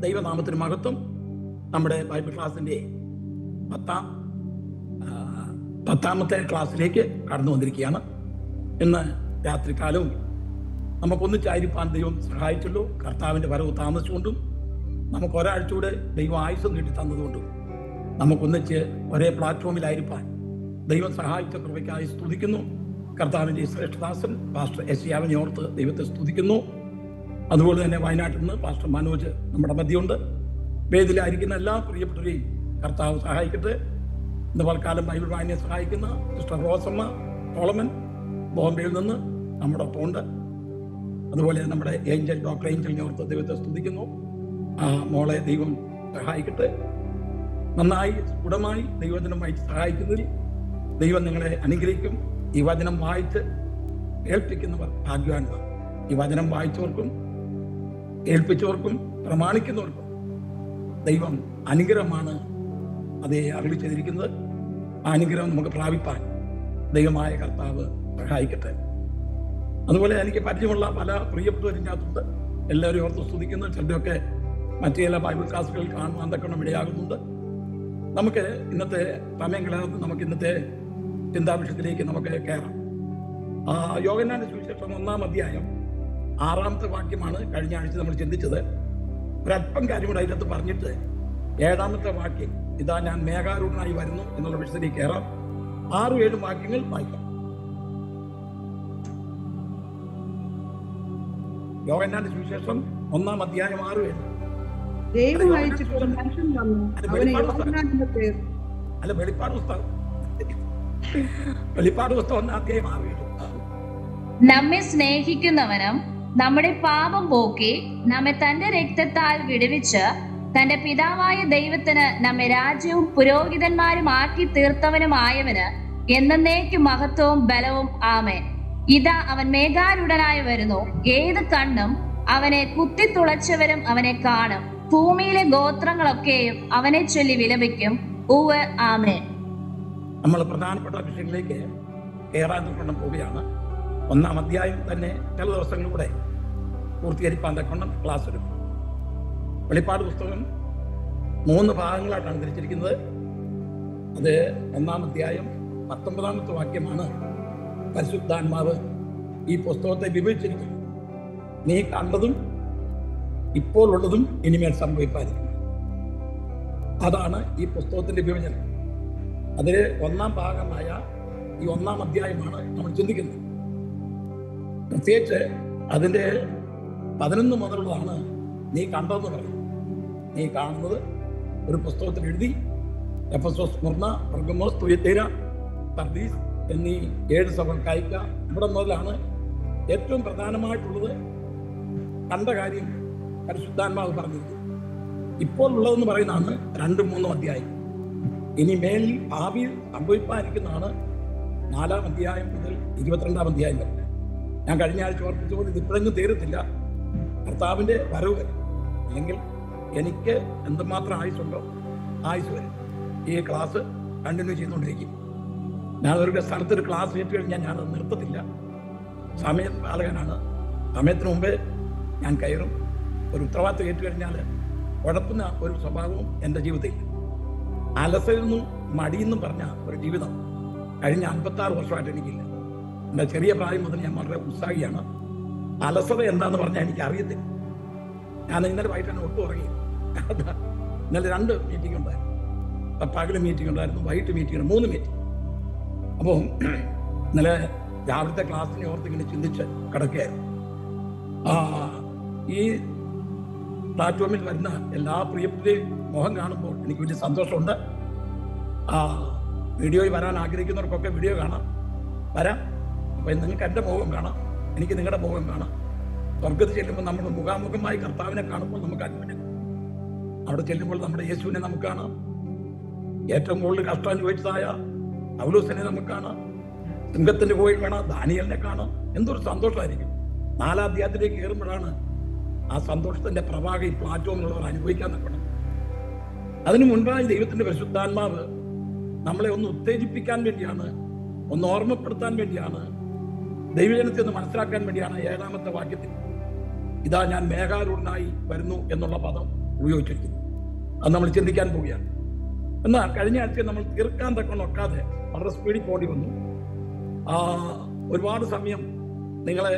ദൈവനാമത്തിന് മഹത്വം. നമ്മുടെ ബൈബിൾ ക്ലാസ്സിൻ്റെ പത്താമത്തെ ക്ലാസ്സിലേക്ക് കടന്നു വന്നിരിക്കുകയാണ്. ഇന്ന് രാത്രികാലവും നമുക്കൊന്നിച്ചായിരിക്കാൻ ദൈവം സഹായിച്ചല്ലോ. കർത്താവിൻ്റെ വരവ് താമസിച്ചുകൊണ്ടും നമുക്ക് ഒരാഴ്ച കൂടെ ദൈവം ആയുസ് നീട്ടി തന്നതുകൊണ്ടും നമുക്കൊന്നിച്ച് ഒരേ പ്ലാറ്റ്ഫോമിലായിരിക്കാൻ ദൈവം സഹായിച്ച കൃപയ്ക്കായി സ്തുതിക്കുന്നു. കർത്താവിൻ്റെ ശ്രേഷ്ഠദാസൻ പാസ്റ്റർ യെശയ്യാവിനെ ഓർത്ത് ദൈവത്തെ സ്തുതിക്കുന്നു. അതുപോലെ തന്നെ വയനാട്ടിൽ നിന്ന് പാസ്റ്റർ മനോജ് നമ്മുടെ മധ്യമുണ്ട്. വേദിയിലായിരിക്കുന്ന എല്ലാ പ്രിയപ്പെട്ടവരെയും കർത്താവ് സഹായിക്കട്ടെ. ഇന്ന് പൽക്കാലം ബൈബിൾ വായനയെ സഹായിക്കുന്ന സിസ്റ്റർ റോസമ്മ ടോളമൻ ബോംബെയിൽ നിന്ന് നമ്മുടെ ഒപ്പം ഉണ്ട്. അതുപോലെ നമ്മുടെ ഡോക്ടർ ഏഞ്ചലിനെ ഓർത്ത് ദൈവത്തെ സ്തുതിക്കുന്നു. ആ മോളെ ദൈവം സഹായിക്കട്ടെ. നന്നായി സ്ഫുടമായി ദൈവവചനം വായിച്ച് സഹായിക്കുന്നതിൽ ദൈവം നിങ്ങളെ അനുഗ്രഹിക്കും. ഈ വചനം വായിച്ച് കേൾപ്പിക്കുന്നവർ ഭാഗ്യവാന്മാർ. ഈ വചനം വായിച്ചവർക്കും കേൾപ്പിച്ചവർക്കും പ്രമാണിക്കുന്നവർക്കും ദൈവം അനുഗ്രഹമാണ് അതേ അരുളി ചെയ്തിരിക്കുന്നത്. ആ അനുഗ്രഹം നമുക്ക് പ്രാപിപ്പാൻ ദൈവമായ കർത്താവ് സഹായിക്കട്ടെ. അതുപോലെ എനിക്ക് പരിചയമുള്ള പല പ്രിയപ്പെട്ടവരിനകത്തുണ്ട്. എല്ലാവരും ഓർത്ത് സ്തുതിക്കുന്നു. ചിലരൊക്കെ മറ്റു ചില ബൈബിൾ ക്ലാസ്സുകളിൽ കാണുവാൻ തക്കണം ഇടയാകുന്നുണ്ട്. നമുക്ക് ഇന്നത്തെ സമയം കളയാതെ നമുക്ക് ഇന്നത്തെ ചിന്താവിഷയത്തിലേക്ക് നമുക്ക് കയറാം. യോഹന്നാന്റെ സുവിശേഷം 1-ാം അധ്യായം 6-ാമത്തെ വാക്യമാണ് കഴിഞ്ഞ ആഴ്ച നമ്മൾ ചിന്തിച്ചത്. ഒരല്പം കാര്യം കൂടെ അതിനകത്ത് പറഞ്ഞിട്ട് 7-ാമത്തെ വാക്യം, ഇതാ ഞാൻ മേഘാരൂഢനായി വരുന്നു എന്നുള്ള വിഷയത്തിലേക്ക് കയറാം. 6-7 വാക്യങ്ങൾ വായിക്കാം. യോഹന്നാന്റെ സുവിശേഷം 1-ാം അധ്യായം 6-7. വെളിപ്പാട് പുസ്തകം 1-ാം അധ്യായം 6-7. നമ്മെ സ്നേഹിക്കുന്നവനും നമ്മുടെ പാപം പോക്കി നമ്മെ തന്റെ രക്തത്താൽ വിടുവിച്ച് തന്റെ പിതാവായ ദൈവത്തിന് നമ്മെ രാജ്യവും പുരോഹിതന്മാരും ആക്കി തീർത്തവനുമായവന് എന്നേക്കും മഹത്വവും ബലവും ആമേൻ. ഇതാ അവൻ മേഘാരൂഢനായി വരുന്നു. ഏത് കണ്ണും അവനെ കുത്തിത്തുളച്ചവരും അവനെ കാണും. ഭൂമിയിലെ ഗോത്രങ്ങളൊക്കെയും അവനെ ചൊല്ലി വിലപിക്കും. ഉവ്വ് ആമേൻ. നമ്മൾ പ്രധാനപ്പെട്ട വിഷയങ്ങളിലേക്ക് കയറാൻ പോവുകയാണ്. 1-ാം അധ്യായം തന്നെ ചില ദിവസങ്ങളിലൂടെ പൂർത്തീകരിക്കാൻ തക്കണം ക്ലാസ് എടുക്കും. വെളിപ്പാട് പുസ്തകം 3 ഭാഗങ്ങളായിട്ടാണ് തിരിച്ചിരിക്കുന്നത്. അത് 1-ാം അധ്യായം 19-ാമത്തെ വാക്യമാണ്. പരിശുദ്ധാത്മാവ് ഈ പുസ്തകത്തെ വിഭജിച്ചിരിക്കുന്നു. നീ കണ്ടതും ഇപ്പോൾ ഉള്ളതും ഇനിമേൽ സംഭവിക്കാതിരിക്കും. അതാണ് ഈ പുസ്തകത്തിന്റെ വിഭജനം. അതിൽ 1-ാം ഭാഗമായ ഈ 1-ാം അധ്യായമാണ് നമ്മൾ ചിന്തിക്കുന്നത്. പ്രത്യേകിച്ച് അതിൻ്റെ 11 മുതലുള്ളതാണ് നീ കണ്ടതെന്ന് പറയുന്നത്. നീ കാണുന്നത് ഒരു പുസ്തകത്തിൽ എഴുതി എഫെസോസ്, സ്മുർന, പെർഗമോസ്, തുയത്തീര, സർദീസ് എന്നീ 7 സഭകൾക്ക് അയക്കുക. ഇവിടെ മുതലാണ് ഏറ്റവും പ്രധാനമായിട്ടുള്ളത്. കണ്ട കാര്യം പരിശുദ്ധാത്മാവ് പറഞ്ഞിരിക്കുന്നത്. ഇപ്പോൾ ഉള്ളതെന്ന് പറയുന്നതാണ് 2-3 അധ്യായം. ഇനി മേലിൽ ഭാവിയിൽ സംഭവിപ്പാനിരിക്കുന്നതാണ് 4-ാം അധ്യായം മുതൽ 22-ാം അധ്യായം വരെ. ഞാൻ കഴിഞ്ഞ ആഴ്ച ഓർപ്പിച്ചുകൊണ്ട് ഇത് ഇപ്പോഴെങ്കിലും തീരത്തില്ല. കർത്താവിൻ്റെ വരവ് വരെ, അല്ലെങ്കിൽ എനിക്ക് എന്തുമാത്രം ആയുസുണ്ടോ ആയുസ് വരെ ഈ ക്ലാസ് കണ്ടിന്യൂ ചെയ്തുകൊണ്ടിരിക്കും. ഞാൻ അവരുടെ സ്ഥലത്തൊരു ക്ലാസ് ഏറ്റു കഴിഞ്ഞാൽ ഞാനത് നിർത്തത്തില്ല. സമയം പാലകനാണ്. സമയത്തിന് മുമ്പേ ഞാൻ കയറും. ഒരു ഉത്തരവാദിത്വം ഏറ്റു കഴിഞ്ഞാൽ കുഴപ്പുന്ന ഒരു സ്വഭാവവും എൻ്റെ ജീവിതത്തിൽ. അലസെന്നും മടിയെന്നും പറഞ്ഞ ഒരു ജീവിതം കഴിഞ്ഞ 56 വർഷമായിട്ട് എനിക്കില്ല. എൻ്റെ ചെറിയ പ്രായം മുതൽ ഞാൻ വളരെ ഉത്സാഹിയാണ്. അലസത എന്താന്ന് പറഞ്ഞാൽ എനിക്ക് അറിയത്തില്ല. ഞാൻ ഇന്നലെ വൈകിട്ട് തന്നെ ഒട്ടും ഉറങ്ങി. ഇന്നലെ 2 മീറ്റിംഗ് ഉണ്ടായിരുന്നു. പകല് മീറ്റിംഗ് ഉണ്ടായിരുന്നു, വൈകിട്ട് മീറ്റിംഗ്, 3 മീറ്റിംഗ്. അപ്പോൾ ഇന്നലെ രാവിലത്തെ ക്ലാസ്സിനെ ഓർത്ത് ഇങ്ങനെ ചിന്തിച്ച് കിടക്കുകയായിരുന്നു. ഈ പ്ലാറ്റ്ഫോമിൽ വരുന്ന എല്ലാ പ്രിയപ്പെട്ടവരെയും മുഖം കാണുമ്പോൾ എനിക്ക് വലിയ സന്തോഷമുണ്ട്. വീഡിയോയിൽ വരാൻ ആഗ്രഹിക്കുന്നവർക്കൊക്കെ വീഡിയോ കാണാം, വരാം. അപ്പം നിങ്ങൾക്ക് എൻ്റെ മുഖം കാണാം, എനിക്ക് നിങ്ങളുടെ മുഖം കാണാം. സ്വർഗത്തിൽ ചെല്ലുമ്പോൾ നമ്മൾ മുഖാമുഖമായി കർത്താവിനെ കാണുമ്പോൾ നമുക്ക് അന്വേഷിക്കും. അവിടെ ചെല്ലുമ്പോൾ നമ്മുടെ യേശുവിനെ നമുക്ക് കാണാം. ഏറ്റവും കൂടുതൽ കഷ്ടം അനുഭവിച്ചതായ പൗലോസിനെ നമുക്ക് കാണാം. സിംഹത്തിൻ്റെ കോയിൽ കാണാം, ദാനിയേലിനെ കാണാം. എന്തൊരു സന്തോഷമായിരിക്കും. 4-ാം അധ്യായത്തിലേക്ക് കയറുമ്പോഴാണ് ആ സന്തോഷത്തിൻ്റെ പ്രവാഹം ഈ പ്ലാറ്റ്ഫോമിലുള്ളവർ അനുഭവിക്കാൻ നിൽക്കണം. അതിനു മുൻപായി ദൈവത്തിൻ്റെ പരിശുദ്ധാത്മാവ് നമ്മളെ ഒന്ന് ഉത്തേജിപ്പിക്കാൻ വേണ്ടിയാണ്, ഒന്ന് ഓർമ്മപ്പെടുത്താൻ വേണ്ടിയാണ്, ദൈവജനത്തെ ഒന്ന് മനസ്സിലാക്കാൻ വേണ്ടിയാണ് 7-ാമത്തെ വാക്യത്തിൽ ഇതാ ഞാൻ മേഘാരൂഢനായി വരുന്നു എന്നുള്ള പദം ഉപയോഗിച്ചിരിക്കുന്നത്. അത് നമ്മൾ ചിന്തിക്കാൻ പോവുകയാണ്. എന്നാൽ കഴിഞ്ഞ ആഴ്ച നമ്മൾ തീർക്കാൻ തക്കൊണ്ട് ഒക്കാതെ വളരെ സ്പീഡിൽ പോണ്ടി വന്നു. ഒരുപാട് സമയം നിങ്ങളെ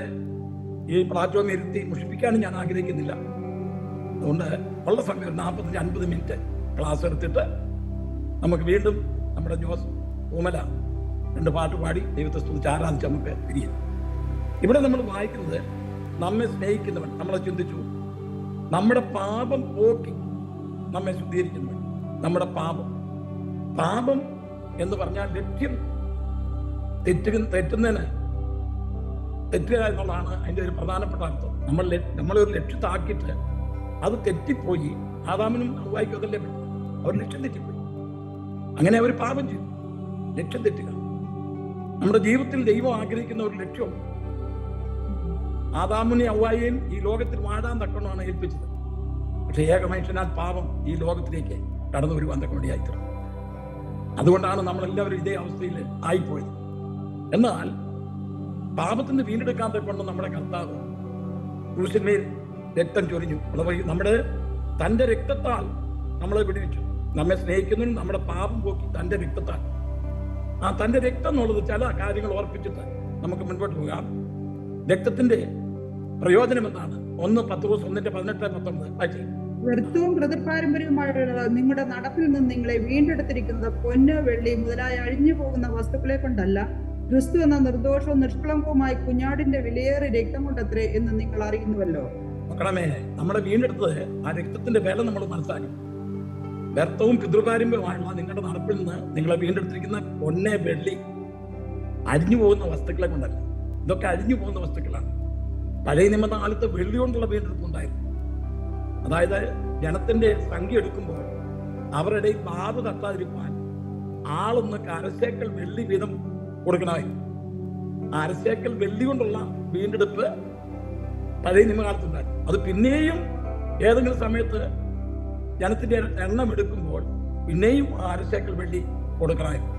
ഈ പ്ലാറ്റ്ഫോമിൽ ഇരുത്തി മുഷിപ്പിക്കാനും ഞാൻ ആഗ്രഹിക്കുന്നില്ല. അതുകൊണ്ട് ഉള്ള സമയം 40-50 മിനിറ്റ് ക്ലാസ് എടുത്തിട്ട് നമുക്ക് വീണ്ടും നമ്മുടെ ജോസ് ഓമല 2 പാട്ട് പാടി ദൈവത്തെ സ്തുതിച്ച് ആരാധിച്ച് നമുക്ക് പിരിയാം. ഇവിടെ നമ്മൾ വായിക്കുന്നത് നമ്മെ സ്നേഹിക്കുന്നവൻ, നമ്മളെ ചിന്തിച്ചു, നമ്മുടെ പാപം പോക്കി നമ്മെ ശുദ്ധീകരിക്കുന്നവൻ. നമ്മുടെ പാപം എന്ന് പറഞ്ഞാൽ ലക്ഷ്യം തെറ്റുക എന്നുള്ളതാണ് അതിൻ്റെ ഒരു പ്രധാനപ്പെട്ട അർത്ഥം. നമ്മളൊരു ലക്ഷ്യത്താക്കിയിട്ട് അത് തെറ്റിപ്പോയി. ആദാമിനും ഹവ്വായ്ക്കും അതല്ലേ പറ്റും. അവർ ലക്ഷ്യം തെറ്റിപ്പോയി. അങ്ങനെ അവർ പാപം ചെയ്തു. ലക്ഷ്യം തെറ്റുക. നമ്മുടെ ജീവിതത്തിൽ ദൈവം ആഗ്രഹിക്കുന്ന ഒരു ലക്ഷ്യം ആദാമിനെ ഹവ്വായെയും ഈ ലോകത്തിൽ വാഴാൻ തക്കണമാണ് ഏൽപ്പിച്ചത്. പക്ഷെ ഏകമനുഷ്യനാൽ പാപം ഈ ലോകത്തിലേക്ക് കടന്നു വരുവാൻ തക്കവടിയായി തീർന്നു. അതുകൊണ്ടാണ് നമ്മളെല്ലാവരും ഇതേ അവസ്ഥയിൽ ആയിപ്പോയത്. എന്നാൽ പാപത്തിന് വീണ്ടെടുക്കാൻ തക്കൊണ്ട് നമ്മുടെ കർത്താവ് ക്രൂശിന്മേൽ രക്തം ചൊരിഞ്ഞു. നമ്മുടെ തന്റെ രക്തത്താൽ നമ്മളെ വിടുവിച്ചു. നമ്മെ സ്നേഹിക്കുന്നതിനും നമ്മുടെ പാപം പോക്കി തന്റെ രക്തത്താൽ. തന്റെ രക്തം എന്നുള്ളത് ചില കാര്യങ്ങൾ ഓർപ്പിച്ചിട്ട് നമുക്ക് മുൻപോട്ട് പോകാം. രക്തത്തിന്റെ പ്രയോജനം എന്താണ്? 1 പത്രോസ് 1:18-19 വ്യർത്ഥവും പ്രതിപാരമ്പര്യവുമായുള്ള നിങ്ങളുടെ നടപ്പിൽ നിന്ന് നിങ്ങളെ വീണ്ടെടുത്തിരിക്കുന്നത് പൊന്ന്, വെള്ളി മുതലായ അഴിഞ്ഞു പോകുന്ന വസ്തുക്കളെ കൊണ്ടല്ല, ക്രിസ്തു എന്ന നിർദോഷവും നിഷ്കളങ്കവുമായ കുഞ്ഞാടിന്റെ വിലയേറിയ രക്തം കൊണ്ടത്രേ എന്ന് നിങ്ങൾ അറിയുന്നുവല്ലോ. മക്കളമേ, നമ്മളെ വീണ്ടെടുത്തത് ആ രക്തത്തിന്റെ വില നമ്മൾ മനസ്സിലാക്കി. വ്യർത്ഥവും പിതൃപാരമ്പര്യമായുള്ള നിങ്ങളുടെ നടപ്പിൽ നിന്ന് നിങ്ങളെ വീണ്ടെടുത്തിരിക്കുന്ന പൊന്ന്, വെള്ളി അഴിഞ്ഞു പോകുന്ന വസ്തുക്കളെ കൊണ്ടല്ല. ഇതൊക്കെ അഴിഞ്ഞു പോകുന്ന വസ്തുക്കളാണ്. പഴയ നിയമകാലത്ത് വെള്ളി കൊണ്ടുള്ള വീണ്ടെടുപ്പുണ്ടായിരുന്നു. അതായത് ജനത്തിന്റെ സംഖ്യ എടുക്കുമ്പോൾ അവരുടെ പാത തട്ടാതിരിക്കാൻ ആളൊന്ന് അരശേക്കൽ വെള്ളി വീതം കൊടുക്കണമായിരുന്നു. അരശേക്കൽ വെള്ളി കൊണ്ടുള്ള വീണ്ടെടുപ്പ് പഴയ നിയമകാലത്തുണ്ടായിരുന്നു. അത് പിന്നെയും ഏതെങ്കിലും സമയത്ത് ജനത്തിന്റെ എണ്ണം എടുക്കുമ്പോൾ പിന്നെയും അരശേക്കൽ വെള്ളി കൊടുക്കണമായിരുന്നു.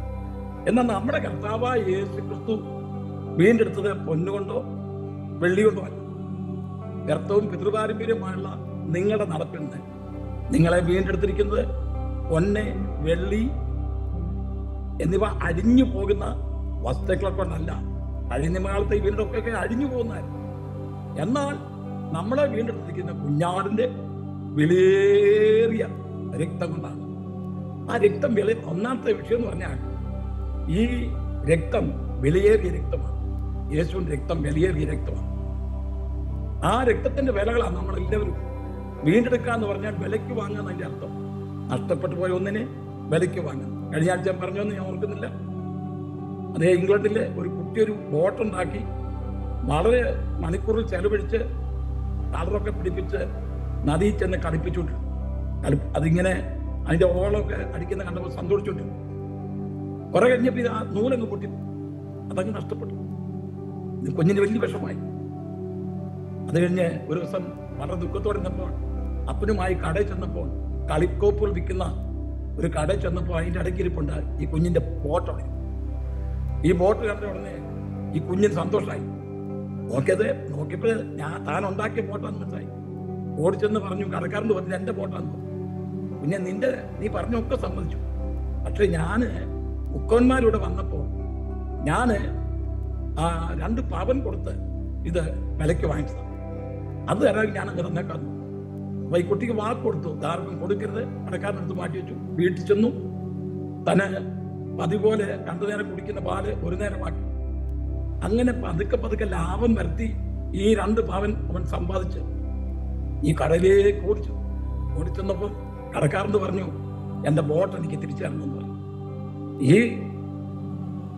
എന്നാൽ നമ്മുടെ കർത്താവായ യേശു ക്രിസ്തു വീണ്ടെടുത്തത് പൊന്നുകൊണ്ടോ വെള്ളി കൊണ്ടോ അല്ല. വ്യർത്ഥവും പിതൃപാരമ്പര്യമായുള്ള നിങ്ങളുടെ നടപ്പിൽ നിന്ന് നിങ്ങളെ വീണ്ടെടുത്തിരിക്കുന്നത് പൊന്ന്, വെള്ളി എന്നിവ അഴിഞ്ഞു പോകുന്ന വസ്തുക്കളെ കൊണ്ടല്ല. പഴയ നിയമകാലത്തെ ഈ വീണ്ടെടുപ്പൊക്കെ അഴിഞ്ഞു പോകുന്നതായിരുന്നു. എന്നാൽ നമ്മളെ വീണ്ടെടുത്തിരിക്കുന്ന കുഞ്ഞാടിന്റെ വിലയേറിയ രക്തം കൊണ്ടാണ്. ആ രക്തം ഒന്നാമത്തെ വിഷയം എന്ന് പറഞ്ഞാൽ ഈ രക്തം വിലയേറിയ രക്തമാണ്. യേശുവിന്റെ രക്തം വിലയേറിയ രക്തമാണ്. ആ രക്തത്തിന്റെ വിലകളാണ് നമ്മളെല്ലാവരും വീണ്ടെടുക്കുക എന്ന് പറഞ്ഞാൽ വിലയ്ക്ക് വാങ്ങാൻ അതിന്റെ അർത്ഥം. നഷ്ടപ്പെട്ടു പോയ ഒന്നിനെ വിലയ്ക്ക് വാങ്ങാൻ. കഴിഞ്ഞ ആഴ്ച പറഞ്ഞോന്ന് ഞാൻ ഓർക്കുന്നില്ല. അതേ ഇംഗ്ലണ്ടിലെ ഒരു കുട്ടി ഒരു ബോട്ടുണ്ടാക്കി വളരെ മണിക്കൂറിൽ ചെലവഴിച്ച് കളറൊക്കെ പിടിപ്പിച്ച് നദിയിൽ ചെന്ന് കളിപ്പിച്ചുകൊണ്ടിരുന്നു. അതിങ്ങനെ അതിന്റെ ഓളമൊക്കെ അടിക്കുന്ന കണ്ടപ്പോൾ സന്തോഷിച്ചോണ്ടിരുന്നു. കുറെ കഴിഞ്ഞപ്പോൾ ആ നൂലങ്ങ് പൊട്ടി, അതങ്ങ് നഷ്ടപ്പെട്ടു. ഇത് കുഞ്ഞിന് വലിയ വിഷമായി. അത് കഴിഞ്ഞ് ഒരു ദിവസം വളരെ ദുഃഖത്തോടെ നിന്നപ്പോൾ അപ്പനുമായി കടയിൽ ചെന്നപ്പോൾ കളിക്കോപ്പുകൾ വിൽക്കുന്ന ഒരു കടയിൽ ചെന്നപ്പോൾ അതിന്റെ ഇടയ്ക്കിരിപ്പുണ്ട് ഈ കുഞ്ഞിന്റെ ബോട്ടവിടെ. ഈ ബോട്ട് കണ്ട ഉടനെ ഈ കുഞ്ഞിന് സന്തോഷമായി. നോക്കിയപ്പോൾ താൻ ഉണ്ടാക്കിയ ബോട്ടാന്ന് മനസ്സിലായി. ഓടിച്ചെന്ന് പറഞ്ഞു, കടക്കാരൻ്റെ പറഞ്ഞു എന്റെ ബോട്ടാന്ന്. കുഞ്ഞെ നീ പറഞ്ഞൊക്കെ സമ്മതിച്ചു. പക്ഷെ ഞാന് മുക്കോന്മാരിവിടെ വന്നപ്പോൾ ഞാന് 2 പവൻ കൊടുത്ത് ഇത് വിലയ്ക്ക് വാങ്ങിച്ചതാണ്. അത് തരാൻ ഞാൻ അങ്ങ് തന്നേക്കാന്നു. അപ്പൊ ഈ കുട്ടിക്ക് വാക്ക് കൊടുത്തു, ആർക്കും കൊടുക്കരുത്. കടക്കാരനെടുത്ത് മാറ്റി വെച്ചു. വീട്ടിൽ ചെന്നു. തന്നെ അതുപോലെ 2 നേരം കുടിക്കുന്ന പാല് 1 നേരമാക്കി. അങ്ങനെ പതുക്കെ ലാഭം വരുത്തി ഈ 2 പവൻ അവൻ സമ്പാദിച്ച് ഈ കടയിലേക്ക് ഓടിച്ചെന്നപ്പോൾ കടക്കാരന് പറഞ്ഞു, എന്റെ ബോട്ട് എനിക്ക് തിരിച്ചു തരണമെന്ന് പറഞ്ഞു. ഈ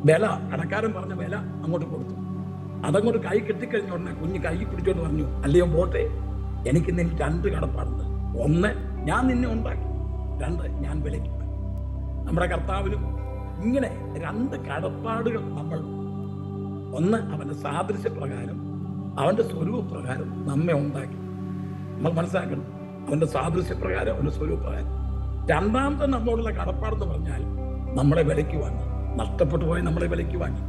വില കടക്കാരൻ പറഞ്ഞ വില അങ്ങോട്ട് കൊടുത്തു. അതങ്ങോട്ട് കൈ കെട്ടിക്കഴിഞ്ഞ ഉടനെ കുഞ്ഞ് കൈ പിടിച്ചോണ്ട് പറഞ്ഞു, അല്ലയോ ബോട്ടെ, എനിക്ക് നിന്നെ 2 കടപ്പാടുണ്ട്. 1 ഞാൻ നിന്നെ ഉണ്ടാക്കി, 2 ഞാൻ വിലയ്ക്ക് പോയി. നമ്മുടെ കർത്താവിനും ഇങ്ങനെ 2 കടപ്പാടുകൾ നമ്മൾ. 1 അവന്റെ സാദൃശ്യപ്രകാരം, അവന്റെ സ്വരൂപപ്രകാരം നമ്മെ ഉണ്ടാക്കി. നമ്മൾ മനസ്സിലാക്കണം, അവന്റെ സാദൃശ്യപ്രകാരം, അവന്റെ സ്വരൂപപ്രകാരം. 2ാമത്തെ നമ്മോടുള്ള കടപ്പാടെന്ന് പറഞ്ഞാൽ നമ്മളെ വിലയ്ക്ക് വാങ്ങി. നഷ്ടപ്പെട്ടു പോയി നമ്മളെ വിലയ്ക്ക് വാങ്ങി.